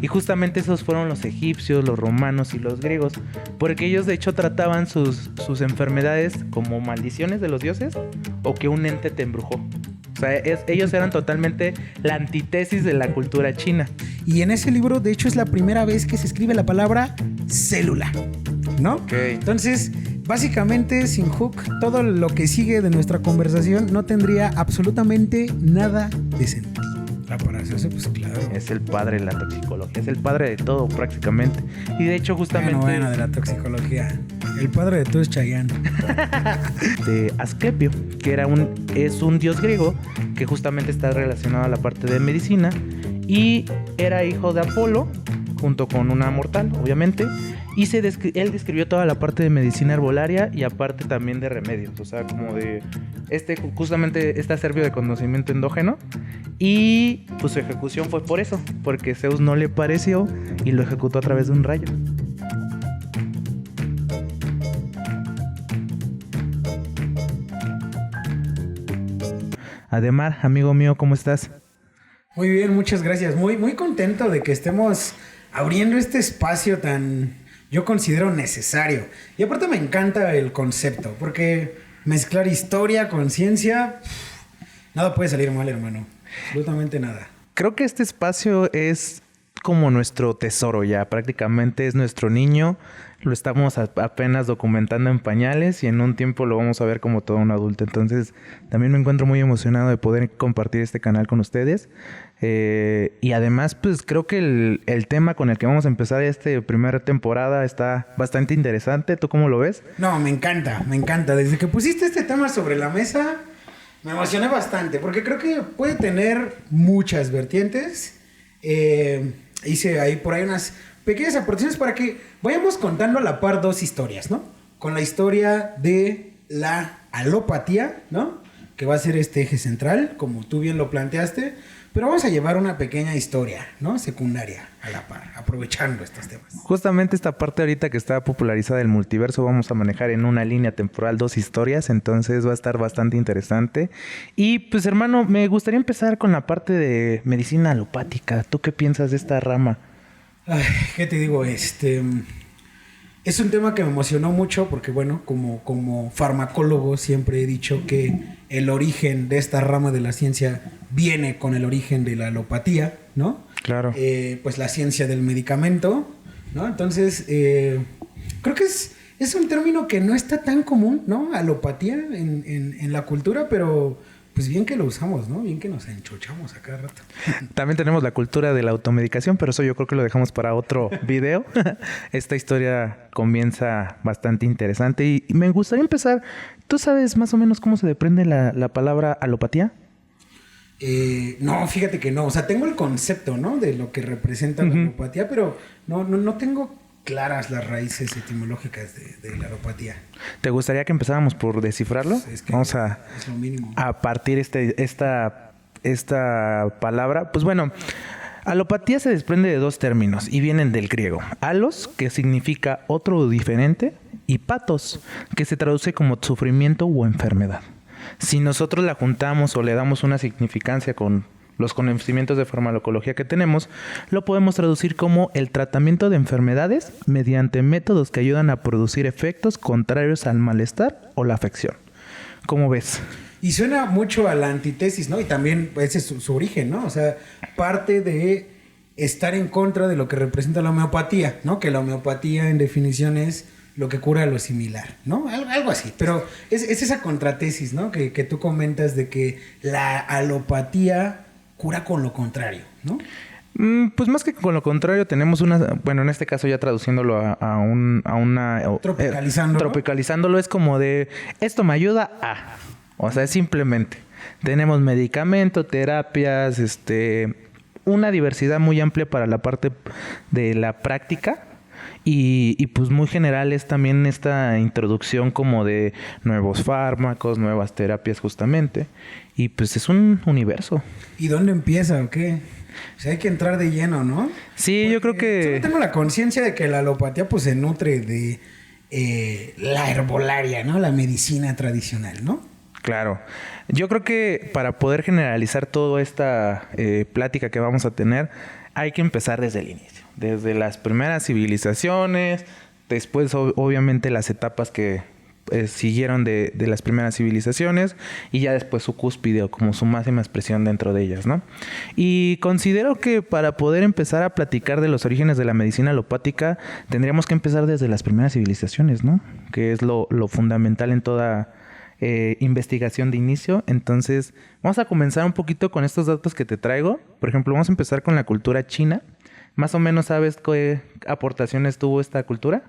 Y justamente esos fueron los egipcios, los romanos y los griegos, porque ellos de hecho trataban sus enfermedades como maldiciones de los dioses o que un ente te embrujó. O sea, ellos eran totalmente la antítesis de la cultura china. Y en ese libro, de hecho, es la primera vez que se escribe la palabra célula, ¿no? Okay. Entonces, básicamente, sin Hooke, todo lo que sigue de nuestra conversación no tendría absolutamente nada de sentido. La Paracelso, pues claro. Es el padre de la toxicología, es el padre de todo prácticamente. Y de hecho justamente... Bueno, de la toxicología. El padre de todo es Chayanne. De Asclepio, que es un dios griego que justamente está relacionado a la parte de medicina y era hijo de Apolo junto con una mortal, obviamente. Y él describió toda la parte de medicina herbolaria y aparte también de remedios. O sea, como de... justamente este acervo de conocimiento endógeno. Y pues su ejecución fue por eso. Porque Zeus no le pareció y lo ejecutó a través de un rayo. Ademar, amigo mío, ¿cómo estás? Muy bien, muchas gracias. Muy, muy contento de que estemos abriendo este espacio tan... yo considero necesario. Y aparte me encanta el concepto, porque mezclar historia con ciencia, nada puede salir mal, hermano. Absolutamente nada. Creo que este espacio es como nuestro tesoro ya, prácticamente es nuestro niño. Lo estamos apenas documentando en pañales y en un tiempo lo vamos a ver como todo un adulto. Entonces también me encuentro muy emocionado de poder compartir este canal con ustedes. Y además pues creo que el tema con el que vamos a empezar esta primera temporada está bastante interesante. ¿Tú cómo lo ves? No, me encanta, me encanta. Desde que pusiste este tema sobre la mesa me emocioné bastante porque creo que puede tener muchas vertientes. Hice ahí por ahí unas pequeñas aportaciones para que vayamos contando a la par dos historias, ¿no? Con la historia de la alopatía, ¿no? Que va a ser este eje central, como tú bien lo planteaste. Pero vamos a llevar una pequeña historia, ¿no? Secundaria a la par, aprovechando estos temas. Justamente esta parte ahorita que está popularizada del multiverso, vamos a manejar en una línea temporal dos historias, entonces va a estar bastante interesante. Y pues hermano, me gustaría empezar con la parte de medicina alopática. ¿Tú qué piensas de esta rama? Ay, ¿qué te digo? Es un tema que me emocionó mucho porque, bueno, como farmacólogo siempre he dicho que el origen de esta rama de la ciencia viene con el origen de la alopatía, ¿no? Claro. Pues la ciencia del medicamento, ¿no? Entonces, creo que es un término que no está tan común, ¿no? Alopatía en la cultura, pero... pues bien que lo usamos, ¿no? Bien que nos enchochamos a cada rato. También tenemos la cultura de la automedicación, pero eso yo creo que lo dejamos para otro video. Esta historia comienza bastante interesante y me gustaría empezar. ¿Tú sabes más o menos cómo se desprende la palabra alopatía? No, fíjate que no. O sea, tengo el concepto, ¿no? De lo que representa la alopatía, pero no tengo claras las raíces etimológicas de la alopatía. ¿Te gustaría que empezáramos por descifrarlo? Es que Vamos es lo mínimo. a partir esta palabra. Pues bueno, alopatía se desprende de dos términos y vienen del griego. Alos, que significa otro o diferente, y patos, que se traduce como sufrimiento o enfermedad. Si nosotros la juntamos o le damos una significancia con los conocimientos de farmacología que tenemos, lo podemos traducir como el tratamiento de enfermedades mediante métodos que ayudan a producir efectos contrarios al malestar o la afección. ¿Cómo ves? Y suena mucho a la antítesis, ¿no? Y también ese es su origen, ¿no? O sea, parte de estar en contra de lo que representa la homeopatía, ¿no? Que la homeopatía, en definición, es lo que cura lo similar, ¿no? Algo así. Pero es esa contratesis, ¿no? Que tú comentas de que la alopatía cura con lo contrario, ¿no? Pues más que con lo contrario tenemos bueno, en este caso ya traduciéndolo a una... Tropicalizándolo. Tropicalizándolo es como de, esto me ayuda a... O sea, simplemente tenemos medicamento, terapias, una diversidad muy amplia para la parte de la práctica. Y pues muy general es también esta introducción como de nuevos fármacos, nuevas terapias justamente. Y pues es un universo. ¿Y dónde empieza o qué? O sea, hay que entrar de lleno, ¿no? Sí, porque yo creo que... Yo tengo la conciencia de que la alopatía pues se nutre de la herbolaria, ¿no? La medicina tradicional, ¿no? Claro. Yo creo que para poder generalizar toda esta plática que vamos a tener, hay que empezar desde el inicio, desde las primeras civilizaciones, después obviamente las etapas que siguieron de las primeras civilizaciones y ya después su cúspide o como su máxima expresión dentro de ellas, ¿no? Y considero que para poder empezar a platicar de los orígenes de la medicina alopática tendríamos que empezar desde las primeras civilizaciones, ¿no? Que es lo fundamental en toda investigación de inicio. Entonces vamos a comenzar un poquito con estos datos que te traigo. Por ejemplo, vamos a empezar con la cultura china. ¿Más o menos sabes qué aportaciones tuvo esta cultura?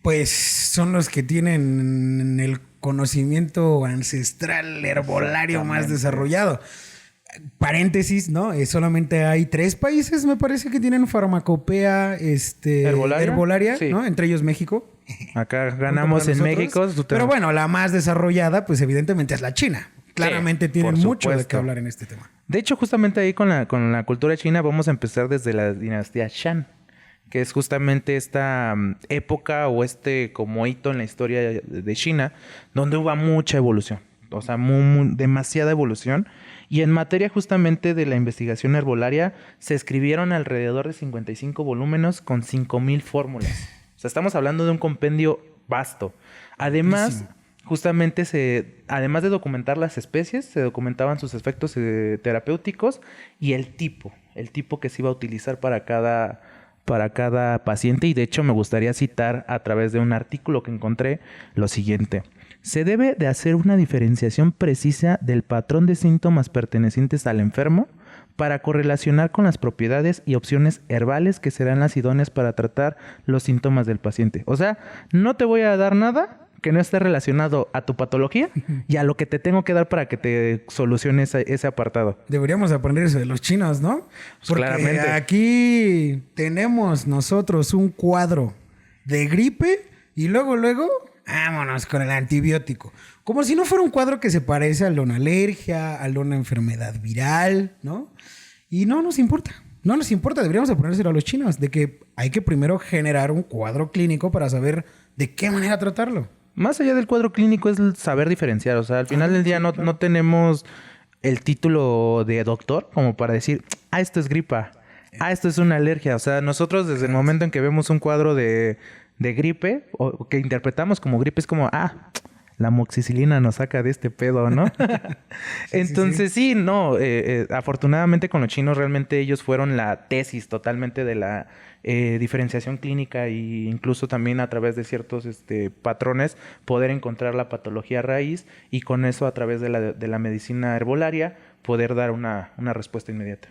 Pues son los que tienen el conocimiento ancestral herbolario más desarrollado. Paréntesis, ¿no? Solamente hay 3 países, me parece, que tienen farmacopea herbolaria, sí, ¿no? Entre ellos México. Acá ganamos en México. Pero bueno, la más desarrollada, pues evidentemente es la China. Claramente sí, tienen mucho de qué hablar en este tema. De hecho, justamente ahí con la cultura china vamos a empezar desde la dinastía Shan, que es justamente esta época o como hito en la historia de China, donde hubo mucha evolución, o sea, demasiada evolución. Y en materia justamente de la investigación herbolaria, se escribieron alrededor de 55 volúmenes con 5,000 fórmulas. O sea, estamos hablando de un compendio vasto. Además, justamente además de documentar las especies, se documentaban sus efectos terapéuticos y el tipo que se iba a utilizar para cada paciente. Y de hecho me gustaría citar a través de un artículo que encontré lo siguiente: se debe de hacer una diferenciación precisa del patrón de síntomas pertenecientes al enfermo para correlacionar con las propiedades y opciones herbales que serán las idóneas para tratar los síntomas del paciente. O sea, no te voy a dar nada que no esté relacionado a tu patología y a lo que te tengo que dar para que te solucione ese apartado. Deberíamos aprender eso de los chinos, ¿no? Porque claramente aquí tenemos nosotros un cuadro de gripe y luego, vámonos con el antibiótico. Como si no fuera un cuadro que se parece al de una alergia, al de una enfermedad viral, ¿no? Y no nos importa. No nos importa, deberíamos ponérselo a los chinos, de que hay que primero generar un cuadro clínico para saber de qué manera tratarlo. Más allá del cuadro clínico es el saber diferenciar. O sea, al final del día no tenemos el título de doctor como para decir, esto es gripa, esto es una alergia. O sea, nosotros desde el momento en que vemos un cuadro de gripe o que interpretamos como gripe es como, la amoxicilina nos saca de este pedo, ¿no? Entonces sí, no. Afortunadamente con los chinos realmente ellos fueron la tesis totalmente de la diferenciación clínica e incluso también a través de ciertos patrones poder encontrar la patología raíz y con eso a través de la medicina herbolaria poder dar una respuesta inmediata.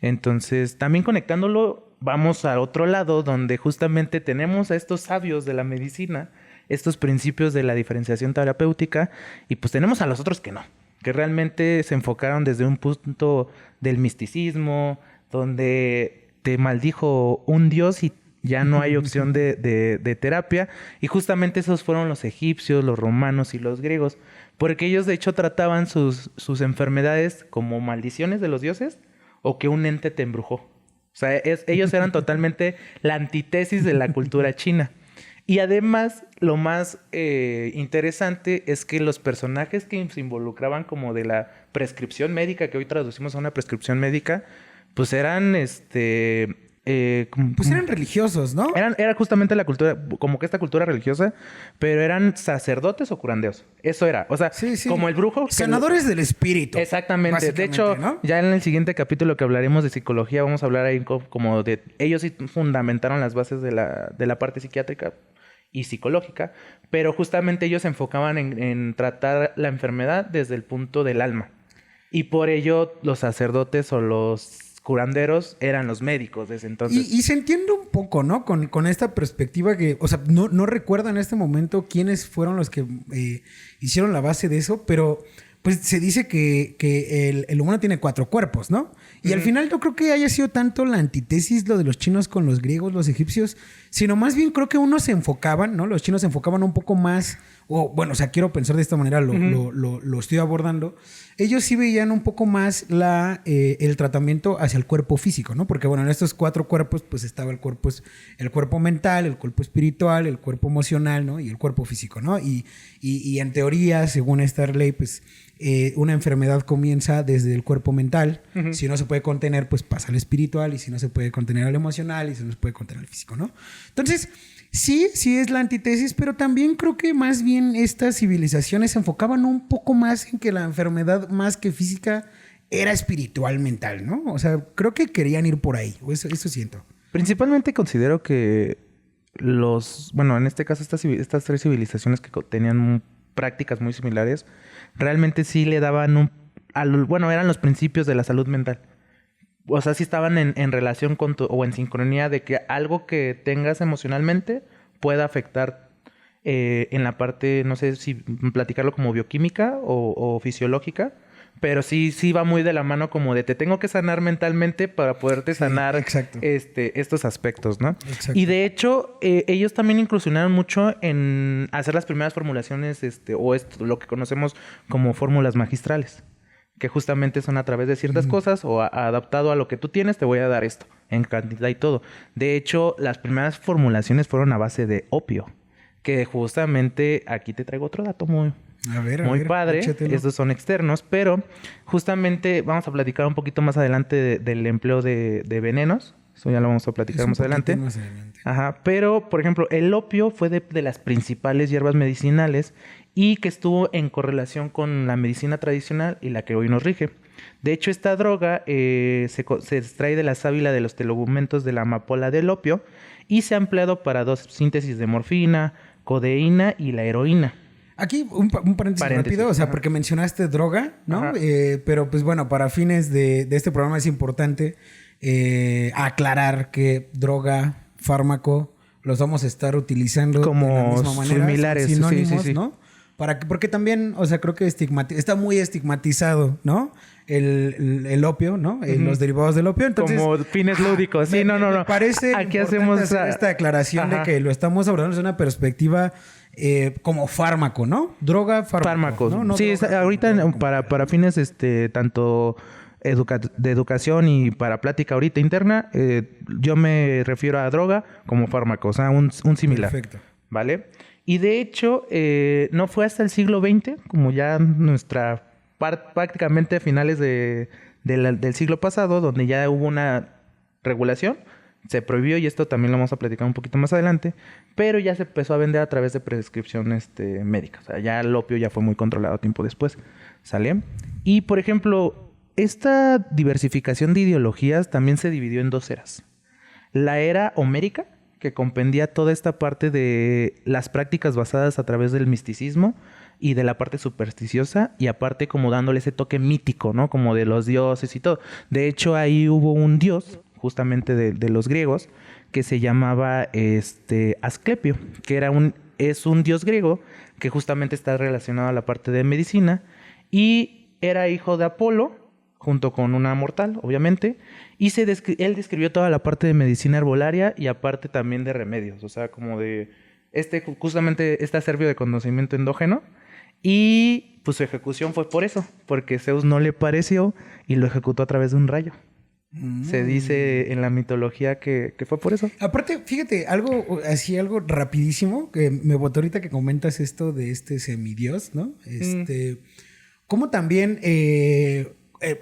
Entonces también conectándolo vamos al otro lado donde justamente tenemos a estos sabios de la medicina, estos principios de la diferenciación terapéutica y pues tenemos a los otros que no, que realmente se enfocaron desde un punto del misticismo donde te maldijo un dios y ya no hay opción de terapia. Y justamente esos fueron los egipcios, los romanos y los griegos. Porque ellos de hecho trataban sus enfermedades como maldiciones de los dioses o que un ente te embrujó. O sea, ellos eran totalmente la antítesis de la cultura china. Y además, lo más interesante es que los personajes que se involucraban como de la prescripción médica, que hoy traducimos a una prescripción médica, pues eran pues eran religiosos, ¿no? Era justamente la cultura, como que esta cultura religiosa, pero eran sacerdotes o curanderos. Eso era. O sea, sí. Como el brujo. Sanadores del espíritu. Exactamente. De hecho, ¿no? Ya en el siguiente capítulo que hablaremos de psicología, vamos a hablar ahí como de. Ellos sí fundamentaron las bases de la parte psiquiátrica y psicológica, pero justamente ellos se enfocaban en tratar la enfermedad desde el punto del alma. Y por ello, los sacerdotes o los curanderos eran los médicos desde entonces. Y se entiende un poco, ¿no? Con esta perspectiva que, o sea, no recuerdo en este momento quiénes fueron los que hicieron la base de eso, pero pues se dice que el humano tiene 4 cuerpos, ¿no? Y al final no creo que haya sido tanto la antítesis lo de los chinos con los griegos, los egipcios, sino más bien creo que unos se enfocaban, ¿no? Los chinos se enfocaban un poco más o bueno, o sea, quiero pensar de esta manera, lo estoy abordando, ellos sí veían un poco más el tratamiento hacia el cuerpo físico, ¿no? Porque bueno, en estos 4 cuerpos pues estaba el cuerpo mental, el cuerpo espiritual, el cuerpo emocional, ¿no? Y el cuerpo físico, ¿no? Y en teoría, según esta ley, pues una enfermedad comienza desde el cuerpo mental. Si no se puede contener, pues pasa al espiritual, y si no se puede contener al emocional, y si no se puede contener al físico, ¿no? Entonces, sí es la antítesis, pero también creo que más bien estas civilizaciones se enfocaban un poco más en que la enfermedad, más que física, era espiritual, mental, ¿no? O sea, creo que querían ir por ahí, eso siento. Principalmente considero que bueno, en este caso estas 3 civilizaciones que tenían prácticas muy similares, realmente sí le daban bueno, eran los principios de la salud mental. O sea, sí estaban en relación con o en sincronía de que algo que tengas emocionalmente pueda afectar en la parte, no sé si platicarlo como bioquímica o fisiológica, pero sí va muy de la mano como de te tengo que sanar mentalmente para poderte sanar estos aspectos, ¿no? Exacto. Y de hecho, ellos también incursionaron mucho en hacer las primeras formulaciones lo que conocemos como fórmulas magistrales, que justamente son a través de ciertas cosas o adaptado a lo que tú tienes, te voy a dar esto en cantidad y todo. De hecho, las primeras formulaciones fueron a base de opio, que justamente aquí te traigo otro dato muy padre. Échatelo. Estos son externos, pero justamente vamos a platicar un poquito más adelante del empleo de venenos. Eso ya lo vamos a platicar más adelante. Ajá, pero por ejemplo, el opio fue de las principales hierbas medicinales y que estuvo en correlación con la medicina tradicional y la que hoy nos rige. De hecho, esta droga se extrae de la sábila de los tegumentos de la amapola del opio y se ha empleado para 2 síntesis de morfina, codeína y la heroína. Aquí un paréntesis rápido, o sea, porque mencionaste droga, ¿no? Pero pues bueno, para fines de este programa es importante aclarar que droga, fármaco, los vamos a estar utilizando como de la misma manera, similares, sinónimos, sí. ¿no? Porque también, o sea, creo que está muy estigmatizado, ¿no? El opio, ¿no? Los derivados del opio. Entonces, como fines lúdicos. Sí, no. Me parece aquí hacemos hacer esta aclaración de que lo estamos abordando desde una perspectiva como fármaco, ¿no? Droga, fármaco. ¿No? Sí, droga, ahorita para fines tanto de educación y para plática ahorita interna, yo me refiero a droga como fármaco, o sea, un similar. Perfecto. ¿Vale? Y de hecho, no fue hasta el siglo XX, como ya prácticamente a finales del siglo pasado, donde ya hubo una regulación, se prohibió, y esto también lo vamos a platicar un poquito más adelante, pero ya se empezó a vender a través de prescripción médica. O sea, ya el opio ya fue muy controlado tiempo después, ¿sale? Y, por ejemplo, esta diversificación de ideologías también se dividió en 2 eras. La era homérica, que comprendía toda esta parte de las prácticas basadas a través del misticismo y de la parte supersticiosa, y aparte como dándole ese toque mítico, ¿no? Como de los dioses y todo. De hecho, ahí hubo un dios, justamente de los griegos, que se llamaba Asclepio, que es un dios griego que justamente está relacionado a la parte de medicina, y era hijo de Apolo, junto con una mortal, obviamente, y él describió toda la parte de medicina herbolaria y aparte también de remedios, o sea, como de justamente este acervo de conocimiento endógeno, y pues su ejecución fue por eso, porque Zeus no le pareció y lo ejecutó a través de un rayo. Se dice en la mitología que fue por eso. Aparte, fíjate, algo rapidísimo, que me botó ahorita que comentas esto de este semidios, ¿no? Como también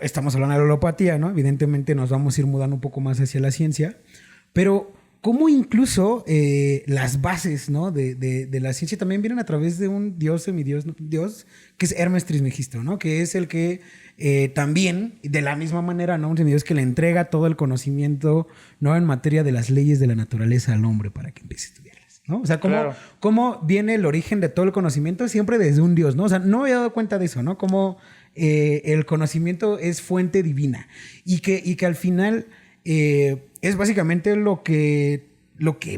estamos hablando de la holopatía, ¿no? Evidentemente nos vamos a ir mudando un poco más hacia la ciencia, pero cómo incluso las bases, ¿no? de la ciencia también vienen a través de un dios, semidios, ¿no? Dios, que es Hermes Trismegisto, ¿no? Que es el que también, de la misma manera, ¿no? Un semidios que le entrega todo el conocimiento, ¿no? En materia de las leyes de la naturaleza al hombre para que empiece a estudiarlas, ¿no? O sea, cómo viene el origen de todo el conocimiento siempre desde un dios, ¿no? O sea, no me había dado cuenta de eso, ¿no? Cómo el conocimiento es fuente divina y que al final es básicamente lo que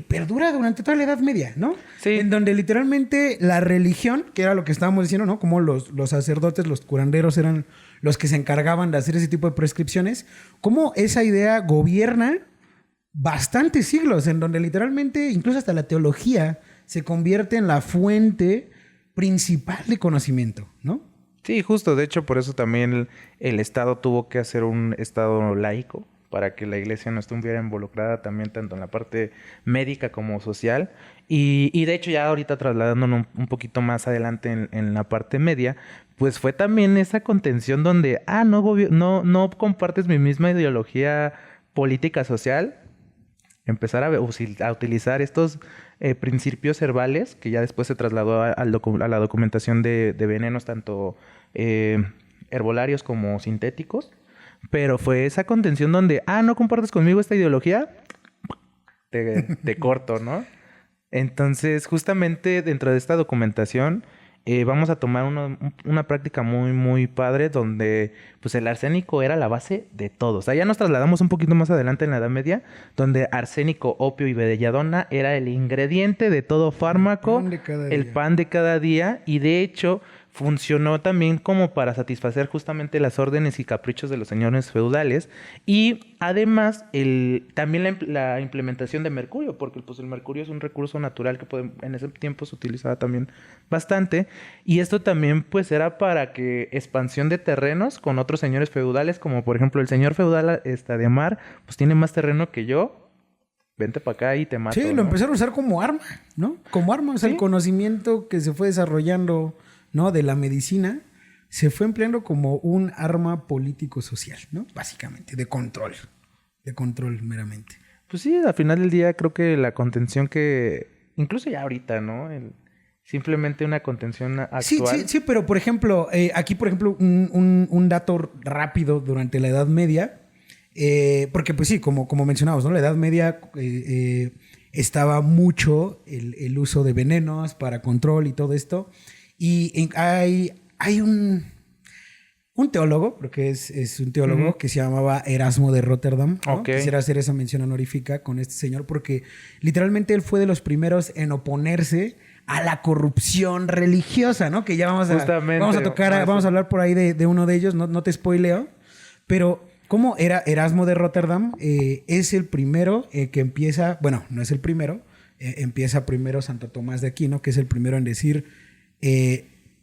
perdura durante toda la Edad Media, ¿no? Sí. En donde literalmente la religión, que era lo que estábamos diciendo, ¿no? Como los sacerdotes, los curanderos eran los que se encargaban de hacer ese tipo de prescripciones, cómo esa idea gobierna bastantes siglos, en donde literalmente incluso hasta la teología se convierte en la fuente principal de conocimiento, ¿no? Sí, justo. De hecho, por eso también el Estado tuvo que hacer un Estado laico para que la iglesia no estuviera involucrada también tanto en la parte médica como social. Y de hecho ya ahorita trasladándonos un poquito más adelante en la parte media, pues fue también esa contención donde, no compartes mi misma ideología política social, empezar a utilizar estos principios herbales que ya después se trasladó a la documentación de venenos tanto herbolarios como sintéticos. Pero fue esa contención donde, no compartes conmigo esta ideología, te corto, ¿no? Entonces, justamente dentro de esta documentación, vamos a tomar una práctica muy, muy padre donde, pues, el arsénico era la base de todo. O sea, ya nos trasladamos un poquito más adelante en la Edad Media, donde arsénico, opio y belladona era el ingrediente de todo fármaco, el pan de cada día, y de hecho funcionó también como para satisfacer justamente las órdenes y caprichos de los señores feudales y además también la implementación de mercurio, porque pues el mercurio es un recurso natural que en ese tiempo se utilizaba también bastante, y esto también pues era para que expansión de terrenos con otros señores feudales, como por ejemplo el señor feudal de Amar, pues tiene más terreno que yo, vente para acá y te mato. Sí, lo empezaron a usar como arma, ¿no? Como arma, o sea, ¿sí? El conocimiento que se fue desarrollando, ¿no? De la medicina se fue empleando como un arma político-social, ¿no? Básicamente, de control meramente. Pues sí, al final del día creo que la contención que, incluso ya ahorita, ¿no? Simplemente una contención actual. Sí, pero por ejemplo, aquí por ejemplo un dato rápido durante la Edad Media, porque pues sí, como mencionamos, ¿no? La Edad Media estaba mucho el uso de venenos para control y todo esto. Y hay un teólogo, porque es un teólogo que se llamaba Erasmo de Rotterdam, ¿no? Okay. Quisiera hacer esa mención honorífica con este señor porque literalmente él fue de los primeros en oponerse a la corrupción religiosa, ¿no? Que ya vamos a tocar, vamos a hablar por ahí de uno de ellos, no te spoileo, pero como era Erasmo de Rotterdam, es el primero que empieza, bueno, no es el primero, empieza primero Santo Tomás de Aquino, que es el primero en decir,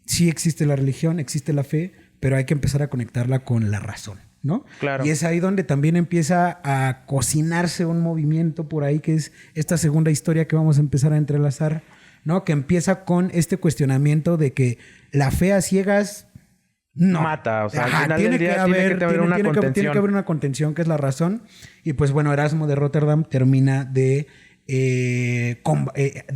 sí existe la religión, existe la fe, pero hay que empezar a conectarla con la razón, ¿no? Claro. Y es ahí donde también empieza a cocinarse un movimiento por ahí, que es esta segunda historia que vamos a empezar a entrelazar, ¿no? Que empieza con este cuestionamiento de que la fe a ciegas no mata, o sea, al final tiene del día tiene que haber una contención. Tiene que haber una contención, que es la razón. Y pues bueno, Erasmo de Rotterdam termina de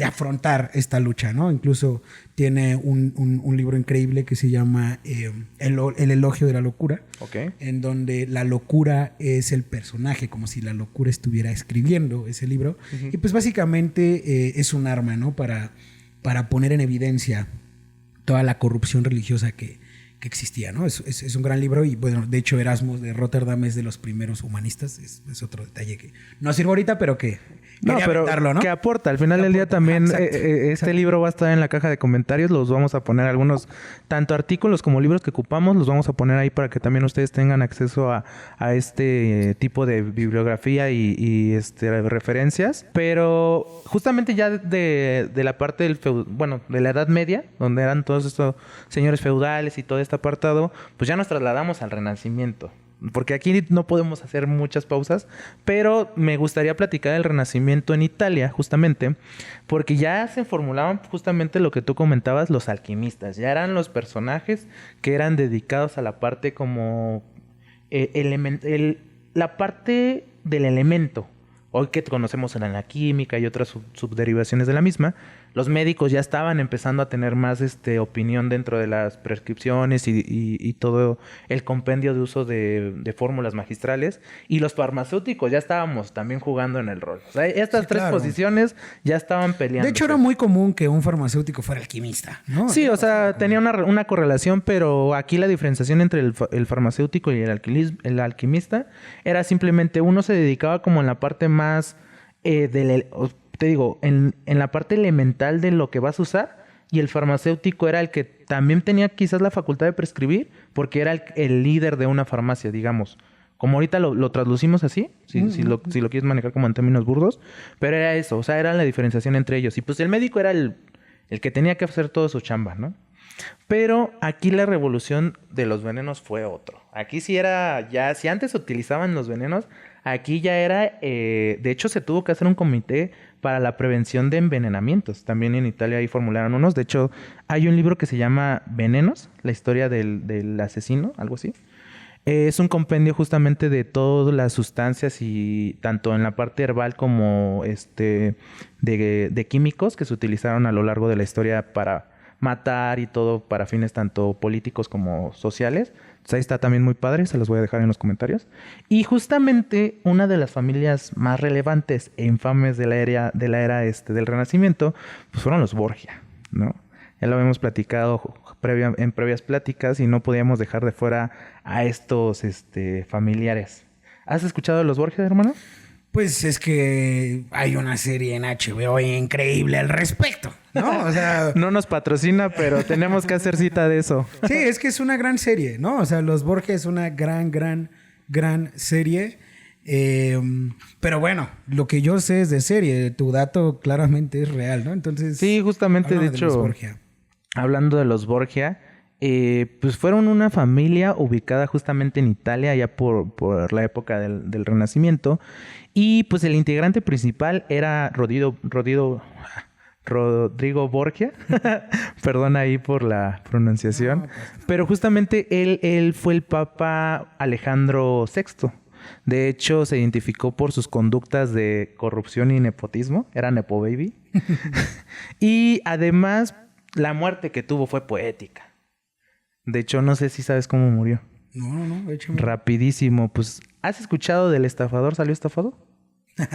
afrontar esta lucha, ¿no? Incluso tiene un libro increíble que se llama El elogio de la locura, okay, en donde la locura es el personaje, como si la locura estuviera escribiendo ese libro. Uh-huh. Y pues básicamente es un arma, ¿no? Para poner en evidencia toda la corrupción religiosa que existía, ¿no? Es un gran libro y, bueno, de hecho Erasmo de Rotterdam es de los primeros humanistas. Es otro detalle que no sirve ahorita, pero que ¿no? Que aporta. Al final del día también este libro va a estar en la caja de comentarios. Los vamos a poner algunos, tanto artículos como libros que ocupamos, los vamos a poner ahí para que también ustedes tengan acceso a este tipo de bibliografía y referencias. Pero justamente ya de la parte de la Edad Media, donde eran todos estos señores feudales y todo este apartado, pues ya nos trasladamos al Renacimiento. Porque aquí no podemos hacer muchas pausas, pero me gustaría platicar del Renacimiento en Italia, justamente, porque ya se formulaban justamente lo que tú comentabas, los alquimistas. Ya eran los personajes que eran dedicados a la parte como la parte del elemento. Hoy que conocemos en la química y otras subderivaciones de la misma, los médicos ya estaban empezando a tener más opinión dentro de las prescripciones y todo el compendio de uso de fórmulas magistrales. Y los farmacéuticos ya estábamos también jugando en el rol. O sea, estas tres posiciones ya estaban peleando. De hecho, era muy común que un farmacéutico fuera alquimista, ¿no? Sí, o sea, tenía una correlación, pero aquí la diferenciación entre el farmacéutico y el alquimista era simplemente uno se dedicaba como en la parte más te digo, en la parte elemental de lo que vas a usar, y el farmacéutico era el que también tenía quizás la facultad de prescribir, porque era el líder de una farmacia, digamos. Como ahorita lo traducimos así, si lo quieres manejar como en términos burdos, pero era eso, o sea, era la diferenciación entre ellos. Y pues el médico era el que tenía que hacer todo su chamba, ¿no? Pero aquí la revolución de los venenos fue otro. Aquí sí era, ya, si antes se utilizaban los venenos, aquí ya era, de hecho se tuvo que hacer un comité para la prevención de envenenamientos. También en Italia ahí formularon unos. De hecho, hay un libro que se llama Venenos, la historia del asesino, algo así. Es un compendio justamente de todas las sustancias y tanto en la parte herbal como de químicos que se utilizaron a lo largo de la historia para matar y todo para fines tanto políticos como sociales. Entonces ahí está también muy padre, se los voy a dejar en los comentarios. Y justamente una de las familias más relevantes e infames de la era del Renacimiento, pues fueron los Borgia, ¿no? Ya lo habíamos platicado en previas pláticas y no podíamos dejar de fuera a estos familiares. ¿Has escuchado de los Borgia, hermano? Pues es que hay una serie en HBO increíble al respecto, ¿no? O sea, no nos patrocina, pero tenemos que hacer cita de eso. Sí, es que es una gran serie, ¿no? O sea, Los Borgia es una gran serie. Pero bueno, lo que yo sé es de serie. Tu dato claramente es real, ¿no? Entonces... Sí, justamente, de hecho, los Borgia. Hablando de los Borgia, pues fueron una familia ubicada justamente en Italia, ya por la época del Renacimiento. Y pues el integrante principal era Rodrigo Borgia. Perdón ahí por la pronunciación. No, pues... Pero justamente él fue el Papa Alejandro VI. De hecho, se identificó por sus conductas de corrupción y nepotismo. Era Nepo Baby. Y además, la muerte que tuvo fue poética. De hecho, no sé si sabes cómo murió. No, échame. Rapidísimo. Pues, ¿has escuchado del estafador salió estafado?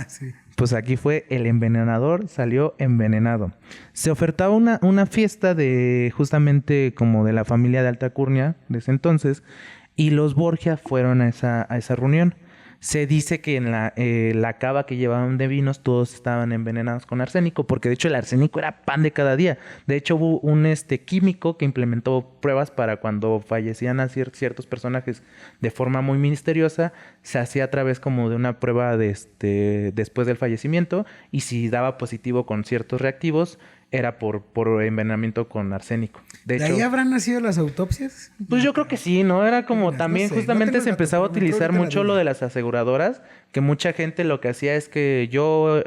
Sí. Pues aquí fue el envenenador salió envenenado. Se ofertaba una fiesta de justamente como de la familia de Alta Alcurnia de ese entonces y los Borgia fueron a esa reunión. Se dice que en la cava que llevaban de vinos todos estaban envenenados con arsénico, porque de hecho el arsénico era pan de cada día. De hecho hubo un químico que implementó pruebas para cuando fallecían a ciertos personajes de forma muy misteriosa, se hacía a través como de una prueba después del fallecimiento y si daba positivo con ciertos reactivos era por envenenamiento con arsénico. ¿De hecho, ahí habrán nacido las autopsias? Pues yo creo que sí, ¿no? Era como también justamente se empezaba a utilizar mucho lo de las aseguradoras, que mucha gente lo que hacía es que yo,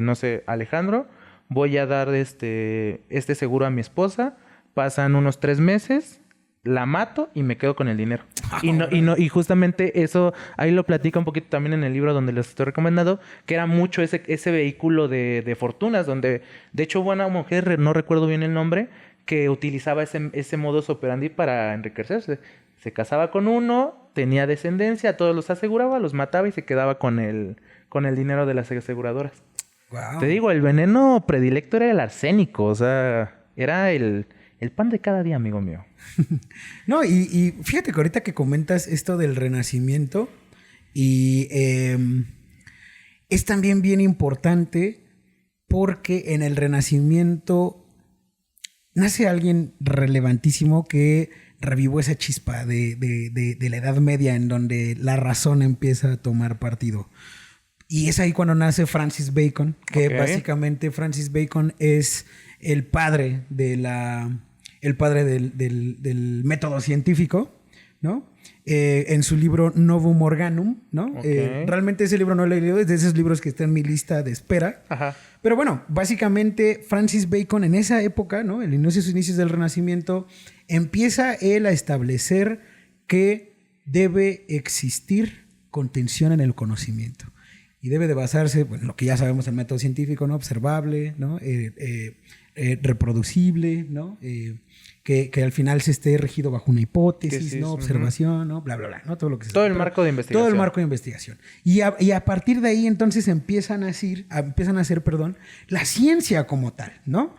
no sé, Alejandro, voy a dar este seguro a mi esposa, pasan unos 3 meses, la mato y me quedo con el dinero. Y justamente eso, ahí lo platica un poquito también en el libro donde les estoy recomendando, que era mucho ese vehículo de fortunas, donde de hecho hubo una mujer, no recuerdo bien el nombre, que utilizaba ese modus operandi para enriquecerse. Se casaba con uno, tenía descendencia, todos los aseguraba, los mataba y se quedaba con el dinero de las aseguradoras. Wow. Te digo, el veneno predilecto era el arsénico, o sea, era el pan de cada día, amigo mío. No, y fíjate que ahorita que comentas esto del Renacimiento, y es también bien importante porque en el Renacimiento nace alguien relevantísimo que revivó esa chispa de la Edad Media en donde la razón empieza a tomar partido. Y es ahí cuando nace Francis Bacon, que básicamente Francis Bacon es el padre del método científico, ¿no? En su libro Novum Organum, ¿no? Realmente ese libro no lo he leído, es de esos libros que está en mi lista de espera. Ajá. Pero bueno, básicamente Francis Bacon en esa época, ¿no? En los inicios del Renacimiento, empieza él a establecer que debe existir contención en el conocimiento. Y debe de basarse, bueno, lo que ya sabemos, el método científico, ¿no? Observable, ¿no? Reproducible, ¿no? Que al final se esté regido bajo una hipótesis, sí, ¿no? Observación, ¿no? Bla, bla, bla, ¿no? Todo lo que todo el marco de investigación. Todo el marco de investigación. Y a partir de ahí, entonces, empiezan a hacer, la ciencia como tal, ¿no?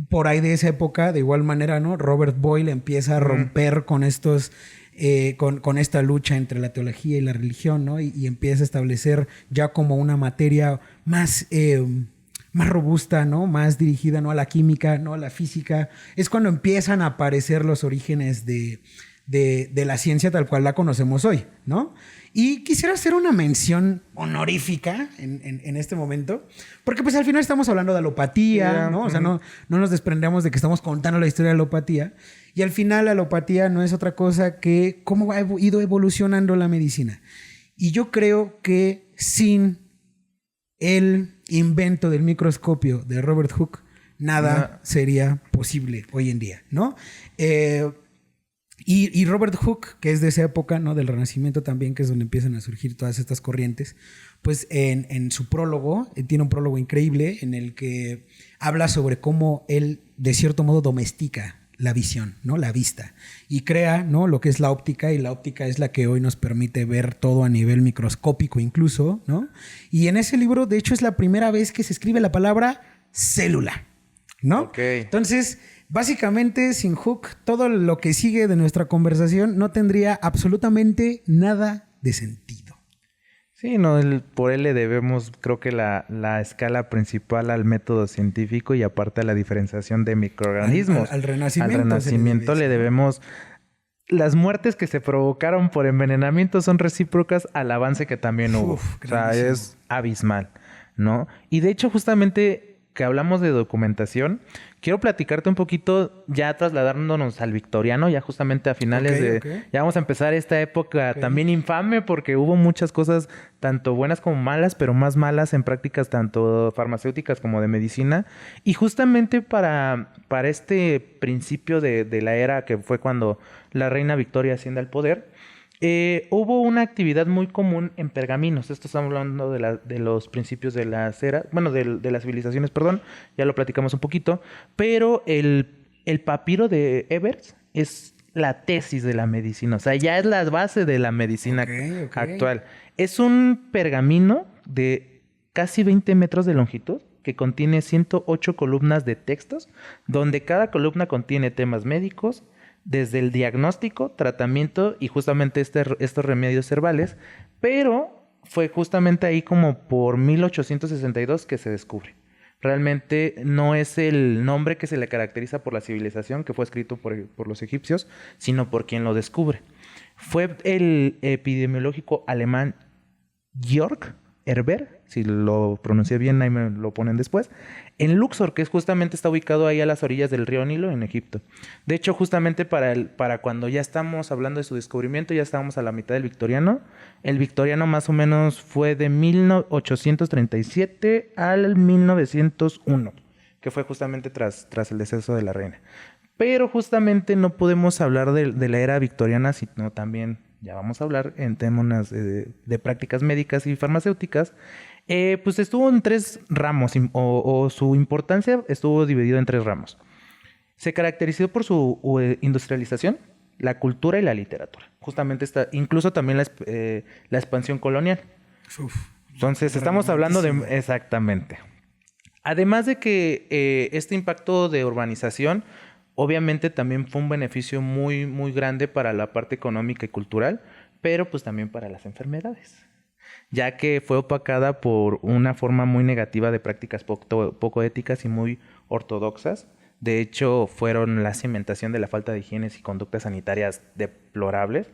Por ahí de esa época, de igual manera, ¿no? Robert Boyle empieza a romper con estos... con esta lucha entre la teología y la religión, ¿no? Y empieza a establecer ya como una materia más robusta, ¿no? Más dirigida, ¿no? A la química, ¿no? A la física. Es cuando empiezan a aparecer los orígenes de de la ciencia tal cual la conocemos hoy, ¿no? Y quisiera hacer una mención honorífica en este momento, porque pues al final estamos hablando de alopatía, ¿no? O sea, no nos desprendemos de que estamos contando la historia de la alopatía, y al final la alopatía no es otra cosa que cómo ha ido evolucionando la medicina. Y yo creo que sin el invento del microscopio de Robert Hooke, nada sería posible hoy en día, ¿no? Y Robert Hooke, que es de esa época, ¿no? Del Renacimiento también, que es donde empiezan a surgir todas estas corrientes, pues en su prólogo, tiene un prólogo increíble en el que habla sobre cómo él, de cierto modo, domestica la visión, ¿no? La vista. Y crea, ¿no? Lo que es la óptica, y la óptica es la que hoy nos permite ver todo a nivel microscópico incluso, ¿no? Y en ese libro, de hecho, es la primera vez que se escribe la palabra célula, ¿no? Okay. Entonces, básicamente, sin Hooke, todo lo que sigue de nuestra conversación no tendría absolutamente nada de sentido. Sí, por él le debemos, creo que la escala principal al método científico y aparte a la diferenciación de microorganismos. Al Renacimiento. Al Renacimiento le debemos. Las muertes que se provocaron por envenenamiento son recíprocas al avance que también hubo. O sea, es abismal, ¿no? Y de hecho, justamente que hablamos de documentación, quiero platicarte un poquito, ya trasladándonos al victoriano, ya justamente a finales ya vamos a empezar esta época también infame, porque hubo muchas cosas, tanto buenas como malas, pero más malas en prácticas tanto farmacéuticas como de medicina. Y justamente para este principio de la era que fue cuando la reina Victoria asciende al poder, hubo una actividad muy común en pergaminos. Esto estamos hablando de los principios de las eras, bueno, de las civilizaciones, perdón, ya lo platicamos un poquito, pero el papiro de Ebers es la tesis de la medicina, o sea, ya es la base de la medicina actual. Es un pergamino de casi 20 metros de longitud que contiene 108 columnas de textos, donde cada columna contiene temas médicos, desde el diagnóstico, tratamiento y justamente estos remedios herbales, pero fue justamente ahí como por 1862 que se descubre. Realmente no es el nombre que se le caracteriza por la civilización, que fue escrito por los egipcios, sino por quien lo descubre. Fue el epidemiológico alemán Georg Herber, si lo pronuncié bien, ahí me lo ponen después, en Luxor, que justamente está ubicado ahí a las orillas del río Nilo, en Egipto. De hecho, justamente para cuando ya estamos hablando de su descubrimiento, ya estábamos a la mitad del victoriano. El victoriano más o menos fue de 1837 al 1901, que fue justamente tras el deceso de la reina. Pero justamente no podemos hablar de la era victoriana, sino también, ya vamos a hablar en temas de prácticas médicas y farmacéuticas. Pues estuvo en 3 ramos, o su importancia estuvo dividida en 3 ramos. Se caracterizó por su industrialización, la cultura y la literatura. Justamente incluso también la expansión colonial. Entonces, estamos hablando de... Exactamente. Además de que este impacto de urbanización, obviamente también fue un beneficio muy, muy grande para la parte económica y cultural, pero pues también para las enfermedades, ya que fue opacada por una forma muy negativa de prácticas poco éticas y muy ortodoxas. De hecho, fueron la cimentación de la falta de higiene y conductas sanitarias deplorables.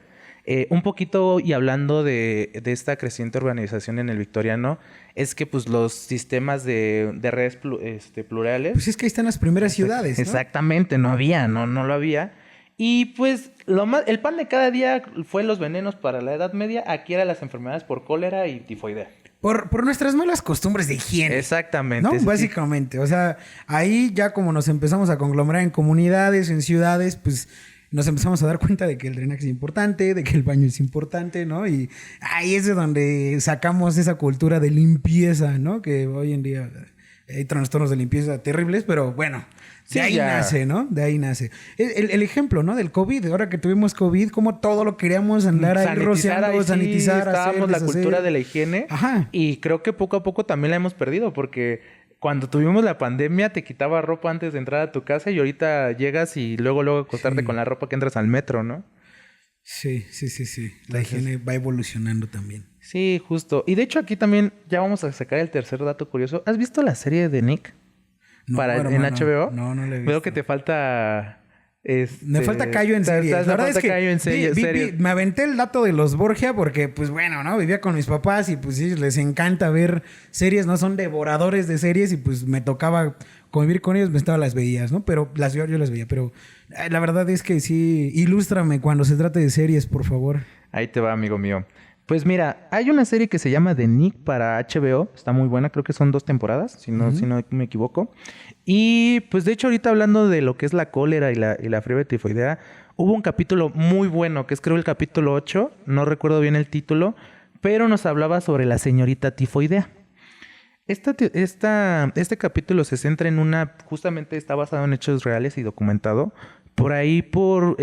Un poquito, y hablando de esta creciente urbanización en el victoriano, es que pues los sistemas de redes plurales... Pues es que ahí están las primeras ciudades, ¿no? Exactamente, no lo había. Y pues el pan de cada día fue los venenos para la Edad Media. Aquí eran las enfermedades por cólera y tifoidea. Por nuestras malas costumbres de higiene. Exactamente. ¿No? Sí, básicamente. Sí. O sea, ahí ya como nos empezamos a conglomerar en comunidades, en ciudades, pues nos empezamos a dar cuenta de que el drenaje es importante, de que el baño es importante, ¿no? Y ahí es de donde sacamos esa cultura de limpieza, ¿no? Que hoy en día hay trastornos de limpieza terribles, pero bueno, de ahí nace, ¿no? De ahí nace. El ejemplo, ¿no? Del COVID, ahora que tuvimos COVID, como todo lo queríamos andar ahí rociando, sanitizar, estábamos la cultura de la higiene. Ajá. Y creo que poco a poco también la hemos perdido, porque cuando tuvimos la pandemia te quitaba ropa antes de entrar a tu casa y ahorita llegas y luego acostarte con la ropa que entras al metro, ¿no? Sí. La higiene va evolucionando también. Sí, justo. Y de hecho aquí también ya vamos a sacar el tercer dato curioso. ¿Has visto la serie de Nick? No, en HBO. No la he visto. Veo que te falta Me falta callo en series. La verdad es que callo en series. me aventé el dato de los Borgia porque, pues bueno, ¿no? Vivía con mis papás y pues sí, les encanta ver series, ¿no? Son devoradores de series y pues me tocaba convivir con ellos, las veías, ¿no? Pero yo las veía, pero la verdad es que sí, ilústrame cuando se trate de series, por favor. Ahí te va, amigo mío. Pues mira, hay una serie que se llama The Nick para HBO. Está muy buena, creo que son 2 temporadas, si no me equivoco. Y pues de hecho ahorita hablando de lo que es la cólera y la fiebre tifoidea, hubo un capítulo muy bueno, que es creo el capítulo 8, no recuerdo bien el título, pero nos hablaba sobre la señorita tifoidea. Este capítulo se centra en justamente está basado en hechos reales y documentado. Por ahí, por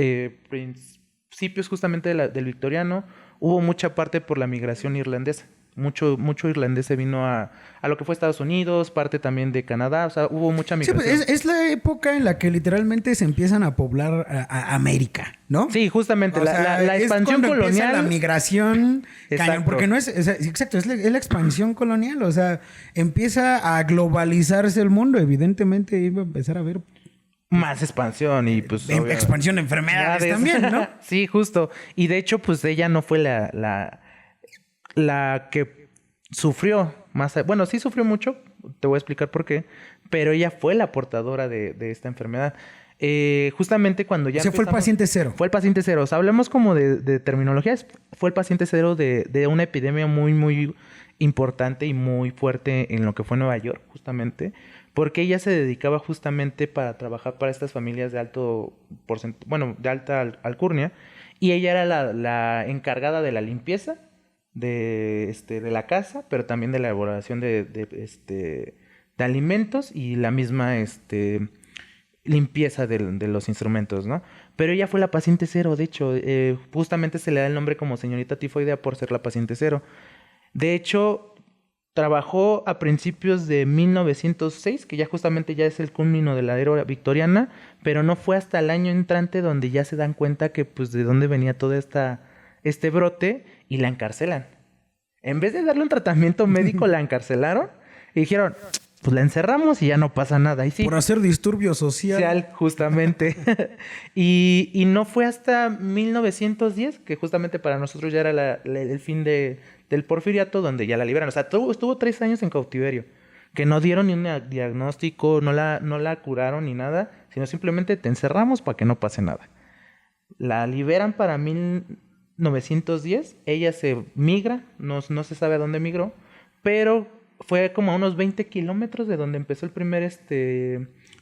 principios justamente del victoriano, hubo mucha parte por la migración irlandesa. Mucho irlandés se vino a lo que fue Estados Unidos, parte también de Canadá, o sea, hubo mucha migración. Sí, pues es la época en la que literalmente se empiezan a poblar a América, ¿no? Sí, justamente, la expansión colonial. La migración cañón, porque no es, exacto, es la expansión colonial, o sea, empieza a globalizarse el mundo, evidentemente iba a empezar a haber más expansión y pues expansión de enfermedades también, ¿no? Sí, justo. Y de hecho, pues ella no fue la que sufrió más. Bueno, sí sufrió mucho, te voy a explicar por qué, pero ella fue la portadora de esta enfermedad. Justamente cuando ya... fue el paciente cero. Fue el paciente cero. O sea, hablemos como de terminologías. Fue el paciente cero de una epidemia muy, muy importante y muy fuerte en lo que fue Nueva York, justamente. Porque ella se dedicaba justamente para trabajar para estas familias de de alta alcurnia. Y ella era la encargada de la limpieza de la casa, pero también de la elaboración de alimentos y la misma limpieza de los instrumentos, ¿no? Pero ella fue la paciente cero, de hecho, justamente se le da el nombre como señorita tifoidea por ser la paciente cero. De hecho, trabajó a principios de 1906, que ya justamente ya es el culmino de la era victoriana, pero no fue hasta el año entrante donde ya se dan cuenta que pues de dónde venía todo este brote y la encarcelan. En vez de darle un tratamiento médico, la encarcelaron y dijeron, pues la encerramos y ya no pasa nada. Y sí, por hacer disturbio social. Justamente. y no fue hasta 1910, que justamente para nosotros ya era el fin del porfiriato, donde ya la liberaron. O sea, estuvo 3 años en cautiverio, que no dieron ni un diagnóstico, no la curaron ni nada, sino simplemente te encerramos para que no pase nada. La liberan para 1910, ella se migra, no se sabe a dónde migró, pero fue como a unos 20 kilómetros de donde empezó el primer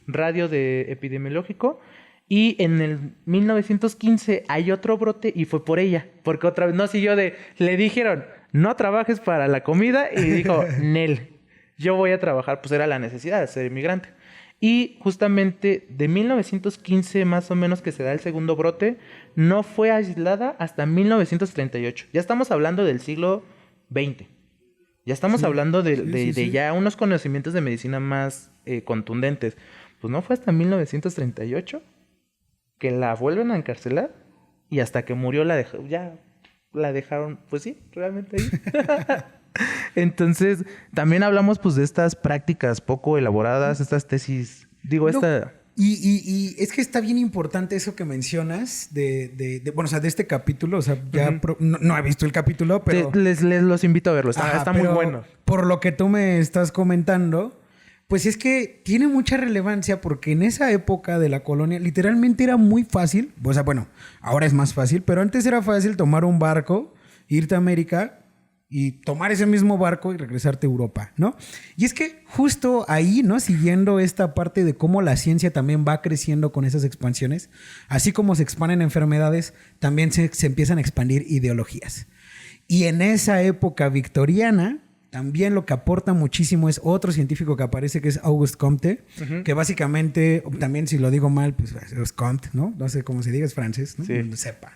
radio epidemiológico. Y en el 1915 hay otro brote y fue por ella. Porque otra vez no siguió le dijeron, no trabajes para la comida. Y dijo, Nel, yo voy a trabajar. Pues era la necesidad de ser inmigrante. Y justamente de 1915 más o menos que se da el segundo brote, no fue aislada hasta 1938. Ya estamos hablando del siglo XX. Ya estamos hablando de ya unos conocimientos de medicina más contundentes. Pues no fue hasta 1938 que la vuelven a encarcelar y hasta que murió la dejaron, pues sí, realmente ahí. Entonces, también hablamos pues de estas prácticas poco elaboradas, estas tesis, Y es que está bien importante eso que mencionas de este capítulo. O sea, ya no he visto el capítulo, pero... Les los invito a verlo, está muy bueno. Por lo que tú me estás comentando, pues es que tiene mucha relevancia porque en esa época de la colonia literalmente era muy fácil. O sea, bueno, ahora es más fácil, pero antes era fácil tomar un barco, irte a América y tomar ese mismo barco y regresarte a Europa, ¿no? Y es que justo ahí, ¿no? Siguiendo esta parte de cómo la ciencia también va creciendo con esas expansiones, así como se expanden enfermedades, también se empiezan a expandir ideologías. Y en esa época victoriana, también lo que aporta muchísimo es otro científico que aparece, que es Auguste Comte, que básicamente, también si lo digo mal, pues es Comte, ¿no? No sé cómo se diga, es francés, ¿no? Sí. No sepa.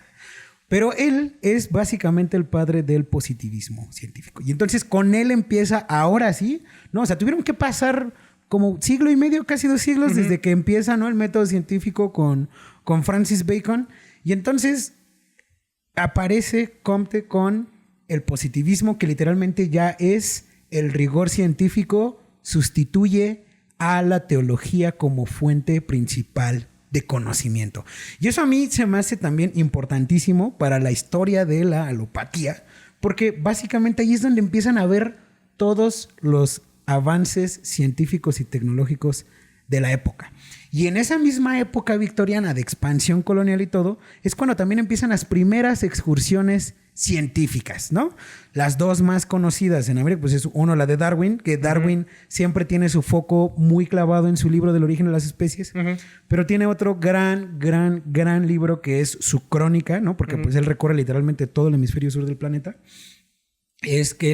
Pero él es básicamente el padre del positivismo científico. Y entonces con él empieza, ahora sí, ¿no? O sea, tuvieron que pasar como siglo y medio, casi 2 siglos, desde que empieza, ¿no? El método científico con Francis Bacon. Y entonces aparece Comte con el positivismo, que literalmente ya es el rigor científico, sustituye a la teología como fuente principal de conocimiento. Y eso a mí se me hace también importantísimo para la historia de la alopatía, porque básicamente ahí es donde empiezan a ver todos los avances científicos y tecnológicos de la época. Y en esa misma época victoriana de expansión colonial y todo, es cuando también empiezan las primeras excursiones científicas, ¿no? Las dos más conocidas en América, pues es uno, la de Darwin, que Darwin siempre tiene su foco muy clavado en su libro del origen de las especies, pero tiene otro gran libro que es su crónica, ¿no? Porque pues él recorre literalmente todo el hemisferio sur del planeta. Es que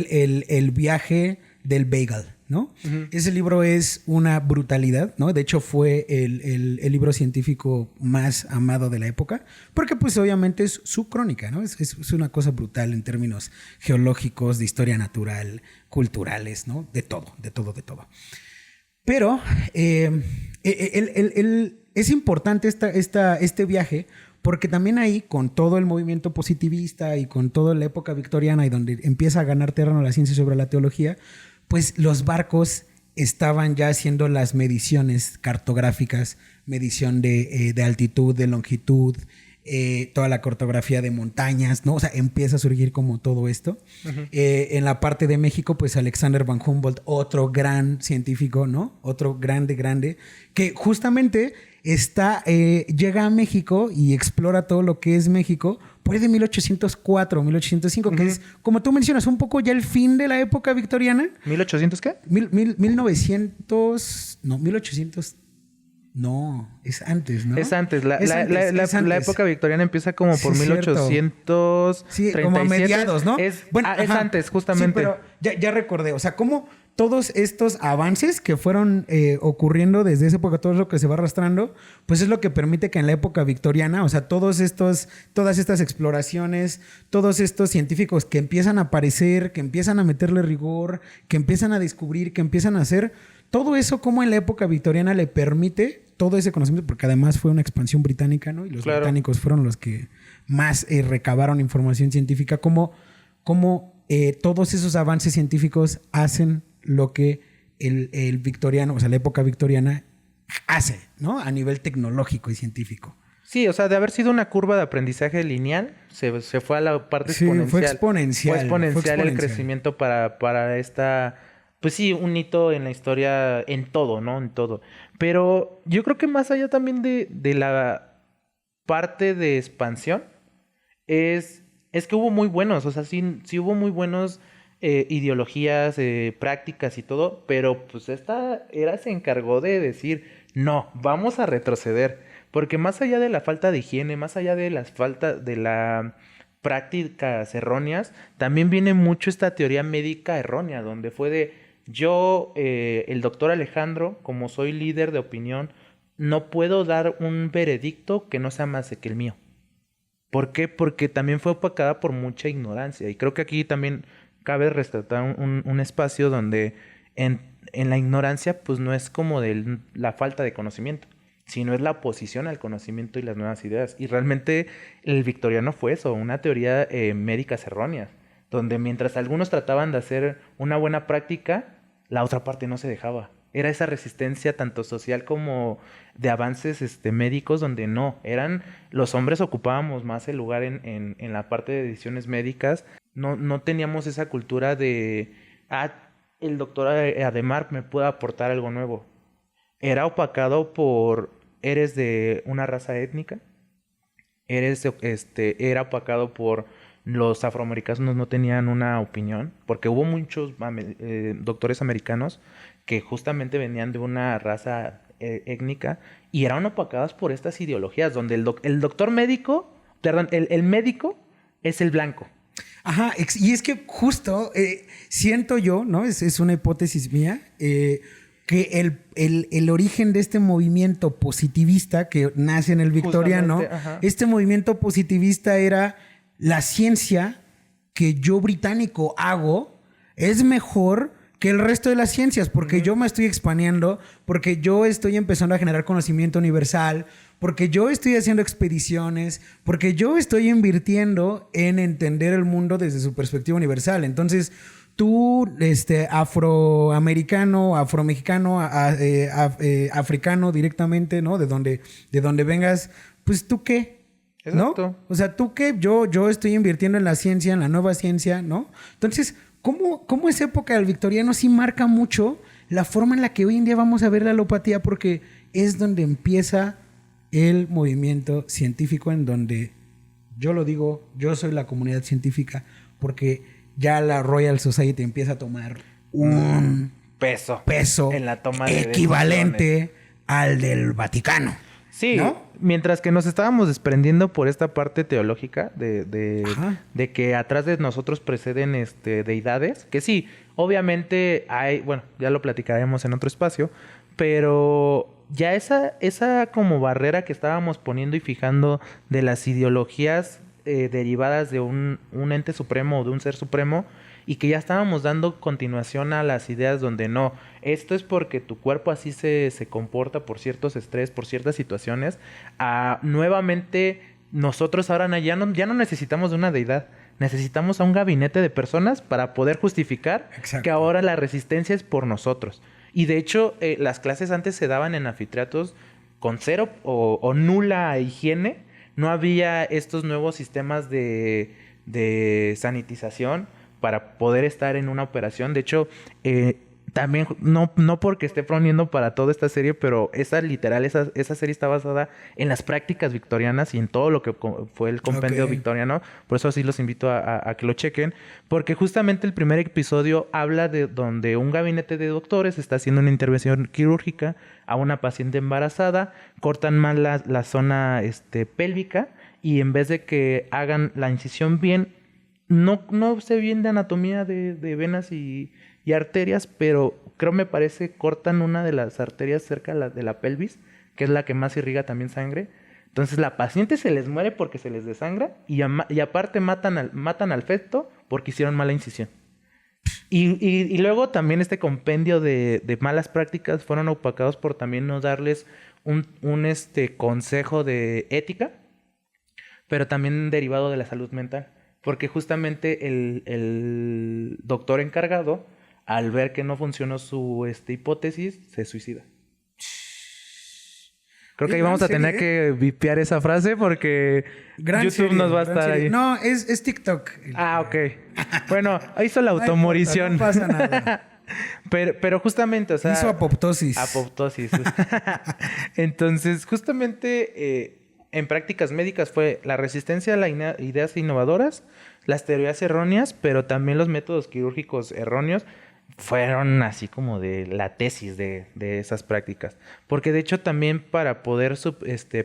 el viaje del Beagle, ¿no? Ese libro es una brutalidad, ¿no? De hecho, fue el libro científico más amado de la época, porque pues obviamente es su crónica, ¿no? Es una cosa brutal en términos geológicos, de historia natural, culturales, ¿no? De todo. Pero es importante este viaje, porque también ahí, con todo el movimiento positivista y con toda la época victoriana y donde empieza a ganar terreno la ciencia sobre la teología, pues los barcos estaban ya haciendo las mediciones cartográficas, medición de altitud, de longitud, toda la cartografía de montañas, ¿no? O sea, empieza a surgir como todo esto. En la parte de México, pues Alexander von Humboldt, otro gran científico, ¿no? Otro grande, que justamente llega a México y explora todo lo que es México por ahí de 1804, 1805, que es, como tú mencionas, un poco ya el fin de la época victoriana. ¿1800 qué? 1900... No, 1800... No, es antes, ¿no? Es antes. La antes. época victoriana empieza como por 1837. Sí, como a mediados, ¿no? Es antes, justamente. Sí, pero ya recordé. O sea, cómo todos estos avances que fueron ocurriendo desde esa época, todo lo que se va arrastrando, pues es lo que permite que en la época victoriana, o sea, todas estas exploraciones, todos estos científicos que empiezan a aparecer, que empiezan a meterle rigor, que empiezan a descubrir, que empiezan a hacer... Todo eso, como en la época victoriana le permite todo ese conocimiento, porque además fue una expansión británica, ¿no? Y los británicos fueron los que más recabaron información científica, como todos esos avances científicos hacen lo que el victoriano, o sea, la época victoriana hace, ¿no? A nivel tecnológico y científico. Sí, o sea, de haber sido una curva de aprendizaje lineal, se fue a la parte exponencial. Fue exponencial. Fue exponencial el crecimiento para esta... Pues sí, un hito en la historia, en todo, ¿no? En todo. Pero yo creo que más allá también de la parte de expansión, es que hubo muy buenos, o sea, sí hubo muy buenos ideologías, prácticas y todo, pero pues esta era se encargó de decir, no, vamos a retroceder. Porque más allá de la falta de higiene, más allá de las faltas de la... prácticas erróneas, también viene mucho esta teoría médica errónea, donde fue de... Yo, el doctor Alejandro, como soy líder de opinión, no puedo dar un veredicto que no sea más que el mío. ¿Por qué? Porque también fue opacada por mucha ignorancia. Y creo que aquí también cabe rescatar un espacio donde en la ignorancia pues no es como de la falta de conocimiento, sino es la oposición al conocimiento y las nuevas ideas. Y realmente el victoriano fue eso, una teoría médicas erróneas, donde mientras algunos trataban de hacer una buena práctica, la otra parte no se dejaba. Era esa resistencia tanto social como de avances médicos, donde no, los hombres ocupábamos más el lugar en la parte de decisiones médicas. No teníamos esa cultura de, el doctor Ademar me puede aportar algo nuevo. Era opacado por, eres de una raza étnica, era opacado por... Los afroamericanos no tenían una opinión, porque hubo muchos doctores americanos que justamente venían de una raza étnica y eran opacados por estas ideologías, donde el doctor médico, perdón, el médico es el blanco. Ajá, y es que justo siento yo, ¿no? Es una hipótesis mía, que el origen de este movimiento positivista que nace en el victoriano, este movimiento positivista era... La ciencia que yo británico hago es mejor que el resto de las ciencias porque yo me estoy expandiendo, porque yo estoy empezando a generar conocimiento universal, porque yo estoy haciendo expediciones, porque yo estoy invirtiendo en entender el mundo desde su perspectiva universal. Entonces, tú, afroamericano, afromexicano, africano directamente, ¿no? De donde vengas, pues tú qué, ¿no? Exacto. O sea, tú qué, yo estoy invirtiendo en la ciencia, en la nueva ciencia, ¿no? Entonces, ¿cómo esa época del victoriano sí marca mucho la forma en la que hoy en día vamos a ver la alopatía? Porque es donde empieza el movimiento científico, en donde yo lo digo, yo soy la comunidad científica, porque ya la Royal Society empieza a tomar un peso en la toma de equivalente decisiones. al del Vaticano. Sí, ¿no? mientras que nos estábamos desprendiendo por esta parte teológica Ajá. de que atrás de nosotros preceden deidades, que sí, obviamente hay, bueno, ya lo platicaremos en otro espacio, pero ya esa como barrera que estábamos poniendo y fijando de las ideologías derivadas de un ente supremo o de un ser supremo, y que ya estábamos dando continuación a las ideas donde no, esto es porque tu cuerpo así se comporta por ciertos estrés, por ciertas situaciones. Nuevamente, nosotros ahora ya no necesitamos de una deidad, necesitamos a un gabinete de personas para poder justificar Exacto. que ahora la resistencia es por nosotros. Y de hecho, las clases antes se daban en anfiteatros con cero o nula higiene. No había estos nuevos sistemas de sanitización para poder estar en una operación. De hecho, también, no porque esté poniendo para toda esta serie, pero esa serie está basada en las prácticas victorianas y en todo lo que fue el compendio victoriano. Por eso sí los invito a que lo chequen. Porque justamente el primer episodio habla de donde un gabinete de doctores está haciendo una intervención quirúrgica a una paciente embarazada, cortan mal la zona pélvica, y en vez de que hagan la incisión bien, no sé bien de anatomía de venas y arterias, pero me parece cortan una de las arterias cerca de la pelvis, que es la que más irriga también sangre. Entonces la paciente se les muere porque se les desangra, y aparte matan al feto porque hicieron mala incisión. Y luego también este compendio de malas prácticas fueron opacados por también no darles un consejo de ética, pero también derivado de la salud mental. Porque justamente el doctor encargado, al ver que no funcionó su hipótesis, se suicida. Creo que ahí vamos a tener que vipear esa frase porque YouTube nos va a estar ahí. No, es TikTok. Ok. Bueno, hizo la automorición. No pasa nada. Pero justamente, o sea... Hizo apoptosis. Apoptosis. Entonces, justamente... en prácticas médicas fue la resistencia a las ideas innovadoras, las teorías erróneas, pero también los métodos quirúrgicos erróneos fueron así como de la tesis de esas prácticas. Porque de hecho también para poder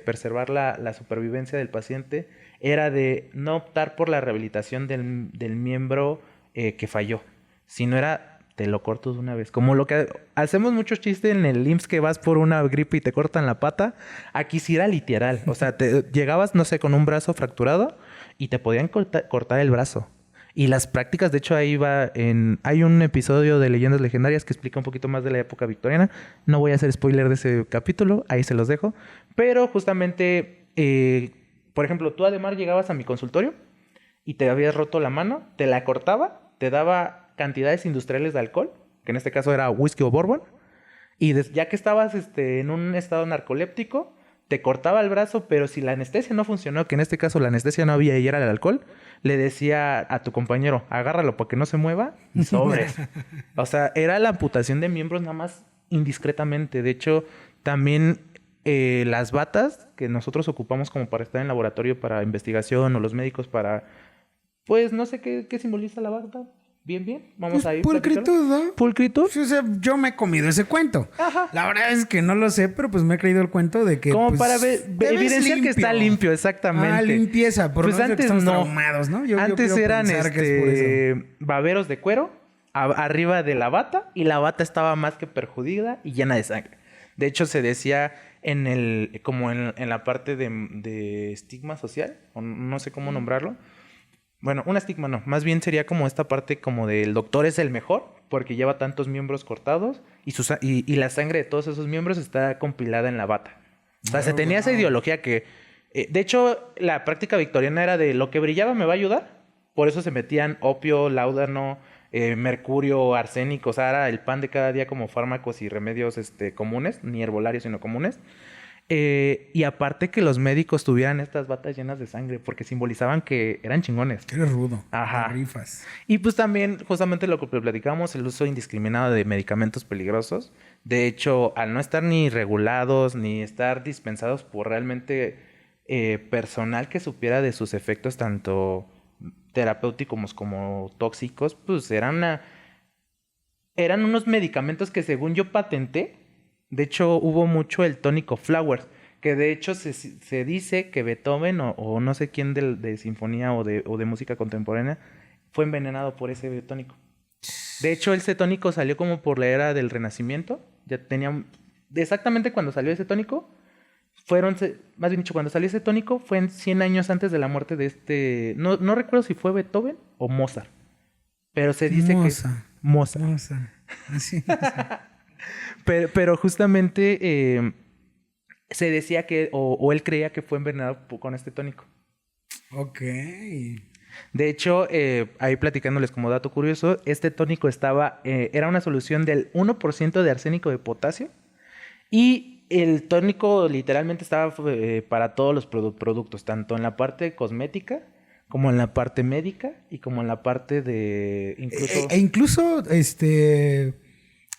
preservar la supervivencia del paciente era de no optar por la rehabilitación del miembro que falló, sino era... te lo corto de una vez. Como lo que hacemos muchos chistes en el IMSS, que vas por una gripe y te cortan la pata. Aquí sí era literal. O sea, llegabas, no sé, con un brazo fracturado y te podían cortar el brazo. Y las prácticas, de hecho, ahí hay un episodio de Leyendas Legendarias que explica un poquito más de la época victoriana. No voy a hacer spoiler de ese capítulo, ahí se los dejo. Pero justamente, por ejemplo, tú Ademar llegabas a mi consultorio y te habías roto la mano, te la cortaba, te daba cantidades industriales de alcohol, que en este caso era whisky o bourbon, y ya que estabas en un estado narcoléptico, te cortaba el brazo, pero si la anestesia no funcionó, que en este caso la anestesia no había y era el alcohol, le decía a tu compañero, agárralo para que no se mueva y sobres. O sea, era la amputación de miembros nada más indiscretamente. De hecho, también las batas que nosotros ocupamos como para estar en laboratorio para investigación, o los médicos para... Pues no sé qué simboliza la bata. Bien. Vamos a ir. Pulcritud, ¿no? ¿Pulcritud? O sea, yo me he comido ese cuento. Ajá. La verdad es que no lo sé, pero pues me he creído el cuento de que... Como pues, para evidenciar que está limpio, exactamente. Limpieza. Por pues no antes estamos no. traumados, ¿no? Antes eran que es por eso. baberos de cuero arriba de la bata, y la bata estaba más que perjudicada y llena de sangre. De hecho, se decía como en la parte de estigma social, o no sé cómo nombrarlo. Bueno, un estigma no, más bien sería como esta parte como del doctor es el mejor porque lleva tantos miembros cortados y la sangre de todos esos miembros está compilada en la bata. O sea, se tenía esa ideología que... de hecho, la práctica victoriana era de lo que brillaba me va a ayudar. Por eso se metían opio, láudano, mercurio, arsénico, o sea, era el pan de cada día como fármacos y remedios comunes, ni herbolarios, sino comunes. Y aparte que los médicos tuvieran estas batas llenas de sangre, porque simbolizaban que eran chingones. Que eres rudo. Ajá. Te rifas. Y pues también, justamente lo que platicamos, el uso indiscriminado de medicamentos peligrosos. De hecho, al no estar ni regulados, ni estar dispensados por realmente personal que supiera de sus efectos, tanto terapéuticos como tóxicos, pues eran unos medicamentos que según yo patenté. De hecho, hubo mucho el tónico Flowers, que de hecho se dice que Beethoven o no sé quién de sinfonía o de música contemporánea fue envenenado por ese tónico. De hecho, ese tónico salió como por la era del Renacimiento. Ya tenía... Exactamente cuando salió ese tónico, más bien dicho, cuando salió ese tónico fue en 100 años antes de la muerte de no recuerdo si fue Beethoven o Mozart. Pero se dice Mozart. Así. Pero justamente se decía que, o él creía que fue envenenado con este tónico. Ok. De hecho, ahí platicándoles como dato curioso, este tónico era una solución del 1% de arsénico de potasio. Y el tónico literalmente estaba para todos los productos, tanto en la parte cosmética, como en la parte médica, y como en la parte de... incluso,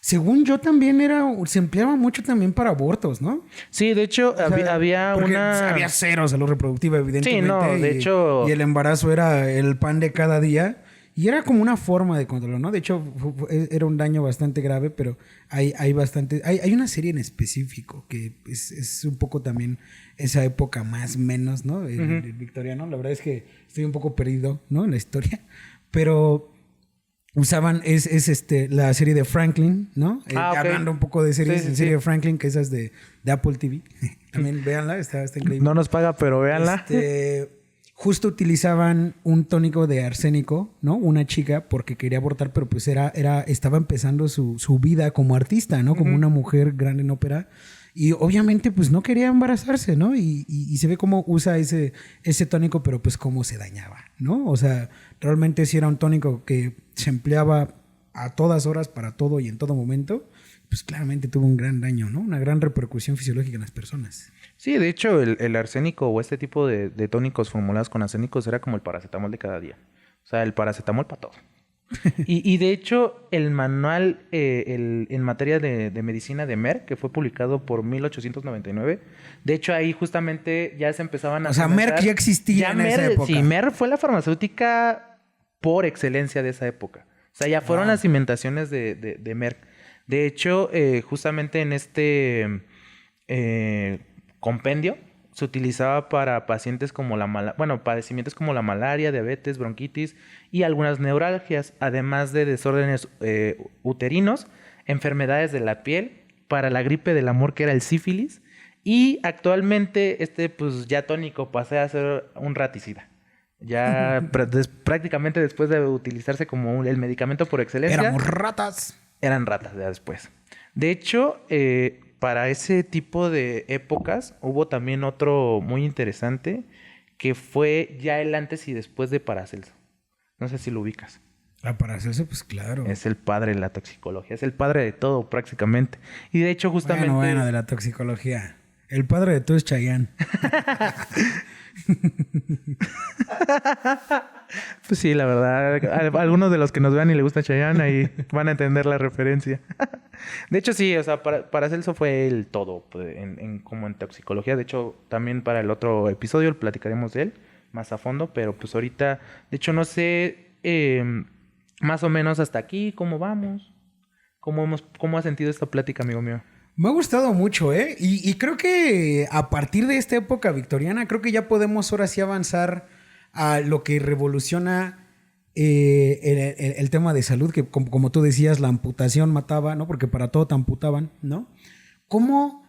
según yo también se empleaba mucho también para abortos, ¿no? Sí, de hecho, había había cero salud reproductiva, evidentemente. Sí, no, de hecho... Y el embarazo era el pan de cada día. Y era como una forma de controlarlo, ¿no? De hecho, era un daño bastante grave, pero hay bastante... Hay una serie en específico que es un poco también esa época más menos, ¿no? El victoriano. La verdad es que estoy un poco perdido, ¿no? En la historia. Pero... usaban la serie de Franklin, ¿no? Okay. Hablando un poco de series, sí, serie de Franklin, que esas de Apple TV. También véanla, está increíble. No nos paga, pero véanla. Justo utilizaban un tónico de arsénico, ¿no? Una chica, porque quería abortar, pero pues estaba empezando su vida como artista, ¿no? Como una mujer grande en ópera. Y obviamente, pues no quería embarazarse, ¿no? Y se ve cómo usa ese tónico, pero pues cómo se dañaba, ¿no? O sea, realmente sí era un tónico que se empleaba a todas horas para todo y en todo momento. Pues claramente tuvo un gran daño, ¿no? Una gran repercusión fisiológica en las personas. Sí, de hecho, el arsénico o este tipo de tónicos formulados con arsénicos era como el paracetamol de cada día. O sea, el paracetamol para todo. y de hecho, el manual en materia de medicina de Merck, que fue publicado por 1899, de hecho ahí justamente ya se empezaban a... O sea, Merck ya existía en esa época. Sí, Merck fue la farmacéutica por excelencia de esa época. O sea, ya fueron las inventaciones de Merck. De hecho, justamente en este compendio se utilizaba para pacientes como padecimientos como la malaria, diabetes, bronquitis y algunas neuralgias, además de desórdenes uterinos, enfermedades de la piel, para la gripe del amor que era el sífilis, y actualmente pues ya tónico pasé a ser un raticida. Ya prácticamente después de utilizarse como el medicamento por excelencia. Éramos ratas. Eran ratas ya después. De hecho, para ese tipo de épocas hubo también otro muy interesante que fue ya el antes y después de Paracelso. No sé si lo ubicas. Paracelso, pues claro. Es el padre de la toxicología, es el padre de todo prácticamente. Y de hecho justamente... Bueno, de la toxicología. El padre de todo es Chayanne. Pues sí, la verdad. Algunos de los que nos vean y les gusta Chayanne ahí van a entender la referencia. De hecho, sí, o sea, Paracelso fue el todo pues, como en toxicología. De hecho, también para el otro episodio platicaremos de él más a fondo. Pero pues ahorita, de hecho, no sé más o menos hasta aquí cómo vamos. ¿Cómo ha sentido esta plática, amigo mío? Me ha gustado mucho, ¿eh? Y creo que a partir de esta época victoriana, creo que ya podemos ahora sí avanzar a lo que revoluciona el tema de salud, que como tú decías, la amputación mataba, ¿no? Porque para todo te amputaban, ¿no? Cómo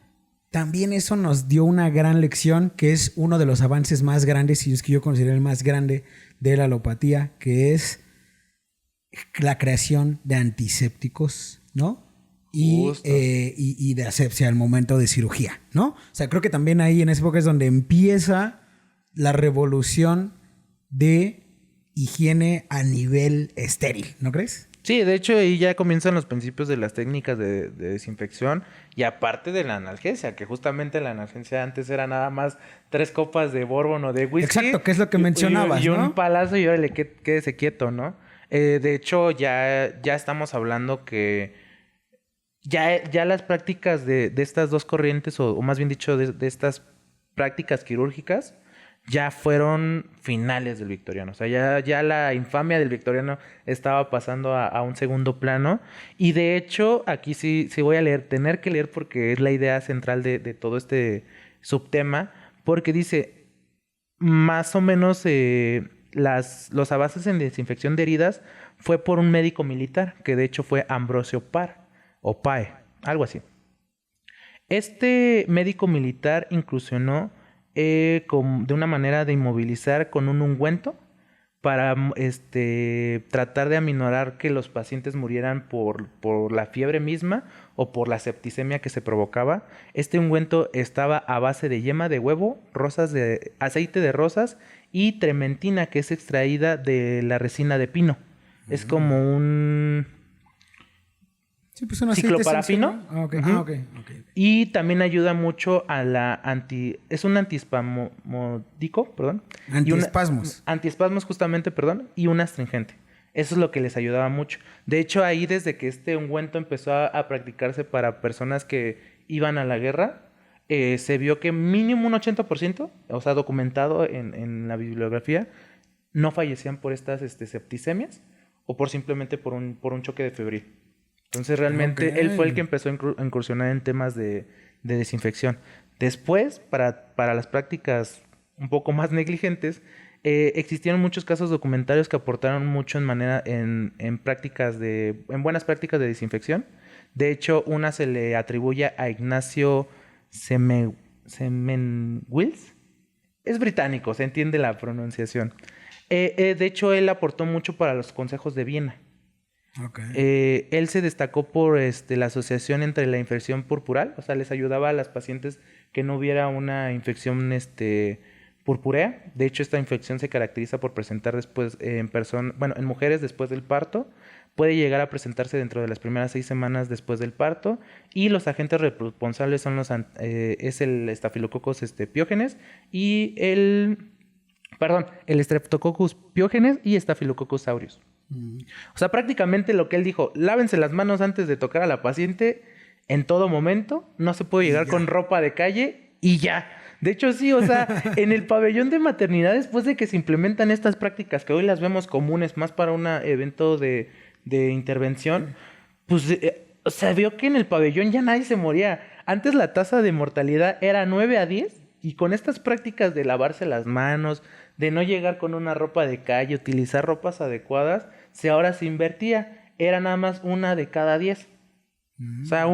también eso nos dio una gran lección, que es uno de los avances más grandes, y es que yo considero el más grande de la alopatía, que es la creación de antisépticos, ¿no? Y de asepsia al momento de cirugía, ¿no? O sea, creo que también ahí en esa época es donde empieza la revolución de higiene a nivel estéril, ¿no crees? Sí, de hecho ahí ya comienzan los principios de las técnicas de desinfección y aparte de la analgesia, que justamente la analgesia antes era nada más 3 copas de bourbon o de whisky. Exacto, que es lo que mencionabas, y un ¿no? palazo y órale, quédese quieto, ¿no? De hecho ya estamos hablando que ya las prácticas de estas dos corrientes, o más bien dicho, de estas prácticas quirúrgicas, ya fueron finales del victoriano. O sea, ya la infamia del victoriano estaba pasando a un segundo plano. Y de hecho, aquí sí voy a tener que leer porque es la idea central de todo este subtema, porque dice, más o menos los avances en desinfección de heridas fue por un médico militar, que de hecho fue Ambrosio Par, o Pae, algo así. Este médico militar incursionó de una manera de inmovilizar con un ungüento para tratar de aminorar que los pacientes murieran por la fiebre misma o por la septicemia que se provocaba. Este ungüento estaba a base de yema de huevo, aceite de rosas y trementina, que es extraída de la resina de pino. Es como un Sí, pues un aceite cicloparafino. esencial, ¿no? Ah, ok. Ujú. Ah, ok. Y también ayuda mucho a es un antiespasmódico, perdón. Antiespasmos. Antiespasmos justamente, perdón. Y un astringente. Eso es lo que les ayudaba mucho. De hecho, ahí desde que este ungüento empezó a practicarse para personas que iban a la guerra, se vio que mínimo un 80%, o sea, documentado en la bibliografía, no fallecían por estas septicemias o simplemente por un choque de febril. Entonces realmente él fue el que empezó a incursionar en temas de desinfección. Después, para las prácticas un poco más negligentes, existieron muchos casos documentarios que aportaron mucho en buenas prácticas de desinfección. De hecho, una se le atribuye a Ignacio Semenwills. Es británico, se entiende la pronunciación. De hecho, él aportó mucho para los consejos de Viena. Okay. Él se destacó por la asociación entre la infección purpural, o sea, les ayudaba a las pacientes que no hubiera una infección purpúrea. De hecho, esta infección se caracteriza por presentar después en mujeres después del parto. Puede llegar a presentarse dentro de las primeras 6 semanas después del parto. Y los agentes responsables son es el Staphylococcus piógenes y el Streptococcus piógenes y Staphylococcus aureus. O sea, prácticamente lo que él dijo, lávense las manos antes de tocar a la paciente en todo momento, no se puede llegar con ropa de calle y ya. De hecho, sí, o sea, en el pabellón de maternidad, después de que se implementan estas prácticas que hoy las vemos comunes, más para un evento de intervención, pues se vio que en el pabellón ya nadie se moría. Antes la tasa de mortalidad era 9 a 10 y con estas prácticas de lavarse las manos, de no llegar con una ropa de calle, utilizar ropas adecuadas, ahora se invertía. Era nada más 1 de cada 10. O sea,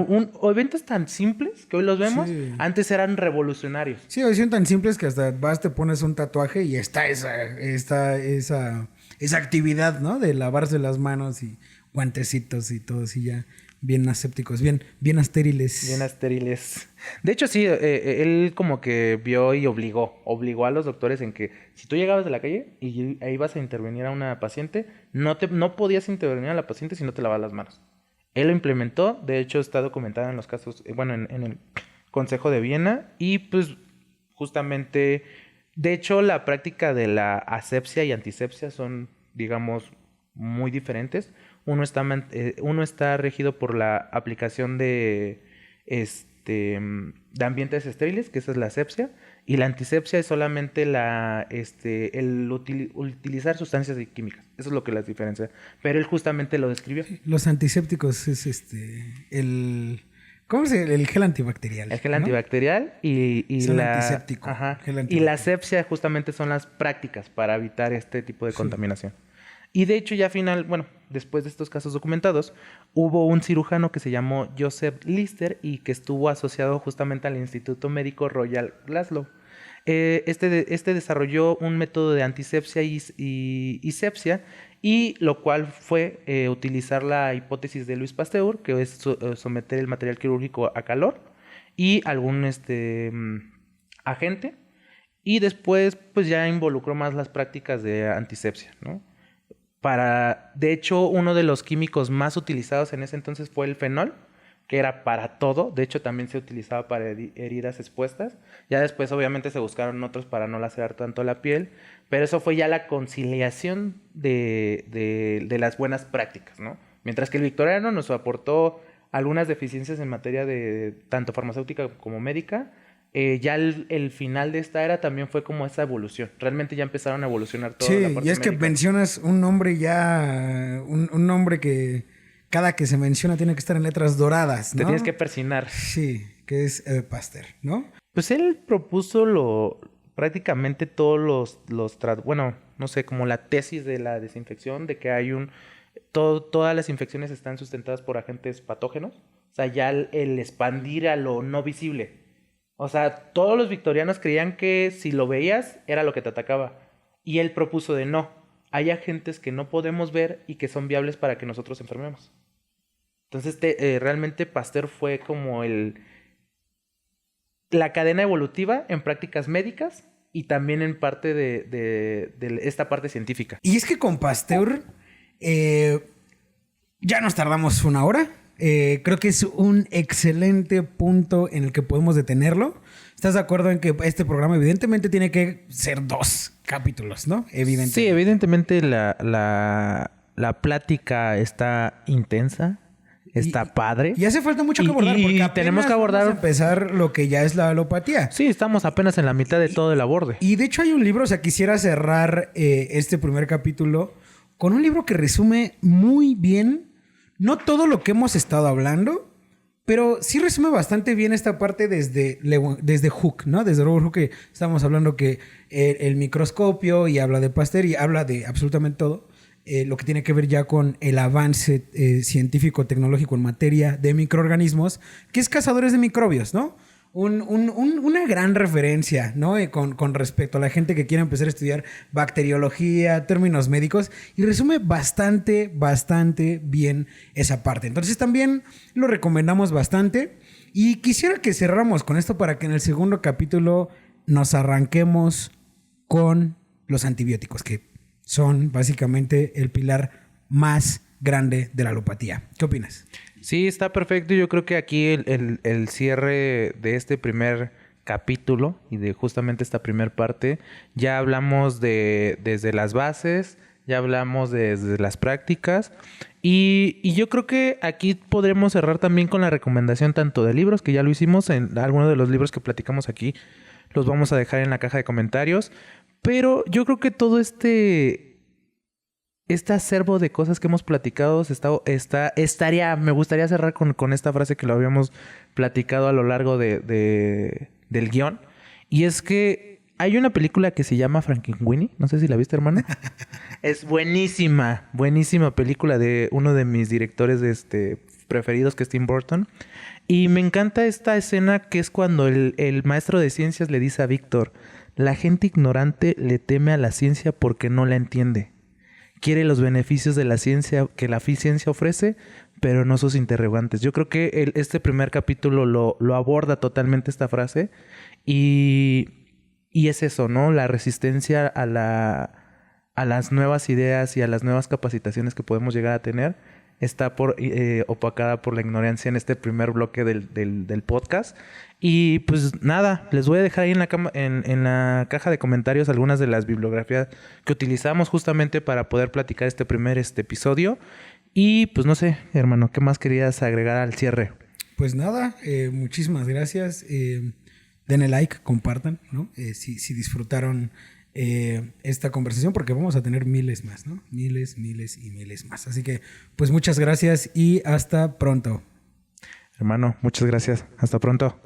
eventos tan simples que hoy los vemos, antes eran revolucionarios. Sí, hoy son tan simples que hasta te pones un tatuaje y está esa actividad, ¿no? De lavarse las manos y guantecitos y todo así ya bien asépticos, bien estériles. Bien estériles. De hecho, sí, él como que vio y obligó a los doctores en que si tú llegabas de la calle y ahí ibas a intervenir a una paciente, no podías intervenir a la paciente si no te lavabas las manos. Él lo implementó, de hecho está documentado en los casos, en el Consejo de Viena y pues justamente, de hecho la práctica de la asepsia y antisepsia son, digamos, muy diferentes. Uno está regido por la aplicación de ambientes estériles, que esa es la asepsia, y la antisepsia es solamente el utilizar sustancias químicas. Eso es lo que las diferencia. Pero él justamente lo describió. Los antisépticos es ¿cómo se llama? El gel antibacterial. El gel antibacterial y antiséptico. Ajá, Gel antibacterial. y la asepsia justamente son las prácticas para evitar este tipo de contaminación. Y de hecho ya después de estos casos documentados, hubo un cirujano que se llamó Joseph Lister y que estuvo asociado justamente al Instituto Médico Royal Glasgow. Este desarrolló un método de antisepsia y sepsia, y lo cual fue utilizar la hipótesis de Louis Pasteur, que es someter el material quirúrgico a calor y algún agente, y después pues ya involucró más las prácticas de antisepsia, ¿no? De hecho, uno de los químicos más utilizados en ese entonces fue el fenol, que era para todo. De hecho, también se utilizaba para heridas expuestas. Ya después, obviamente, se buscaron otros para no lacerar tanto la piel. Pero eso fue ya la conciliación de las buenas prácticas, ¿no? Mientras que el victoriano nos aportó algunas deficiencias en materia de tanto farmacéutica como médica, ya el final de esta era también fue como esa evolución. Realmente ya empezaron a evolucionar toda la parte y es médica. que mencionas un nombre ya... Un nombre que cada que se menciona tiene que estar en letras doradas, ¿no? Te tienes que persignar. Sí, que es Pasteur, ¿no? Pues él propuso prácticamente todos bueno, no sé, como la tesis de la desinfección, de que hay todas las infecciones están sustentadas por agentes patógenos. O sea, ya el expandir a lo no visible. O sea, todos los victorianos creían que si lo veías era lo que te atacaba. Y él propuso de no. Hay agentes que no podemos ver y que son viables para que nosotros enfermemos. Entonces, realmente Pasteur fue como la cadena evolutiva en prácticas médicas y también en parte de esta parte científica. Y es que con Pasteur ya nos tardamos 1 hora. Creo que es un excelente punto en el que podemos detenerlo. ¿Estás de acuerdo en que este programa evidentemente tiene que ser 2 capítulos, ¿no? Evidentemente. Sí, evidentemente la plática está intensa. Está padre. Y hace falta mucho que abordar. Porque tenemos que abordar. Vamos a empezar lo que ya es la alopatía. Sí, estamos apenas en la mitad de todo el aborde. Y de hecho hay un libro, o sea, quisiera cerrar este primer capítulo con un libro que resume muy bien, no todo lo que hemos estado hablando, pero sí resume bastante bien esta parte desde Hooke, ¿no? Desde Robert Hooke, que estamos hablando que el microscopio y habla de Pasteur y habla de absolutamente todo. Lo que tiene que ver ya con el avance científico-tecnológico en materia de microorganismos, que es Cazadores de Microbios, ¿no? Una gran referencia, ¿no? Con respecto a la gente que quiere empezar a estudiar bacteriología, términos médicos, y resume bastante bien esa parte. Entonces también lo recomendamos bastante. Y quisiera que cerráramos con esto para que en el segundo capítulo nos arranquemos con los antibióticos, que son básicamente el pilar más grande de la alopatía. ¿Qué opinas? Sí, está perfecto. Yo creo que aquí el cierre de este primer capítulo y de justamente esta primera parte, ya hablamos desde las bases, ya hablamos desde las prácticas y yo creo que aquí podremos cerrar también con la recomendación tanto de libros, que ya lo hicimos en algunos de los libros que platicamos aquí, los vamos a dejar en la caja de comentarios. Pero yo creo que todo este acervo de cosas que hemos platicado me gustaría cerrar con esta frase que lo habíamos platicado a lo largo del guión. Y es que hay una película que se llama Frankenweenie. No sé si la viste, hermano. Es buenísima película de uno de mis directores preferidos, que es Tim Burton. Y me encanta esta escena que es cuando el maestro de ciencias le dice a Víctor: la gente ignorante le teme a la ciencia porque no la entiende. Quiere los beneficios de la ciencia que la ciencia ofrece, pero no sus interrogantes. Yo creo que este primer capítulo lo aborda totalmente esta frase. Y es eso, ¿no? La resistencia a las nuevas ideas y a las nuevas capacitaciones que podemos llegar a tener está opacada por la ignorancia en este primer bloque del podcast. Y pues nada, les voy a dejar ahí en la caja de comentarios algunas de las bibliografías que utilizamos justamente para poder platicar este primer episodio. Y pues no sé, hermano, ¿qué más querías agregar al cierre? Pues nada, muchísimas gracias. Denle like, compartan, ¿no? Si disfrutaron esta conversación, porque vamos a tener miles más, ¿no? Miles y miles más. Así que, pues muchas gracias y hasta pronto. Hermano, muchas gracias. Hasta pronto.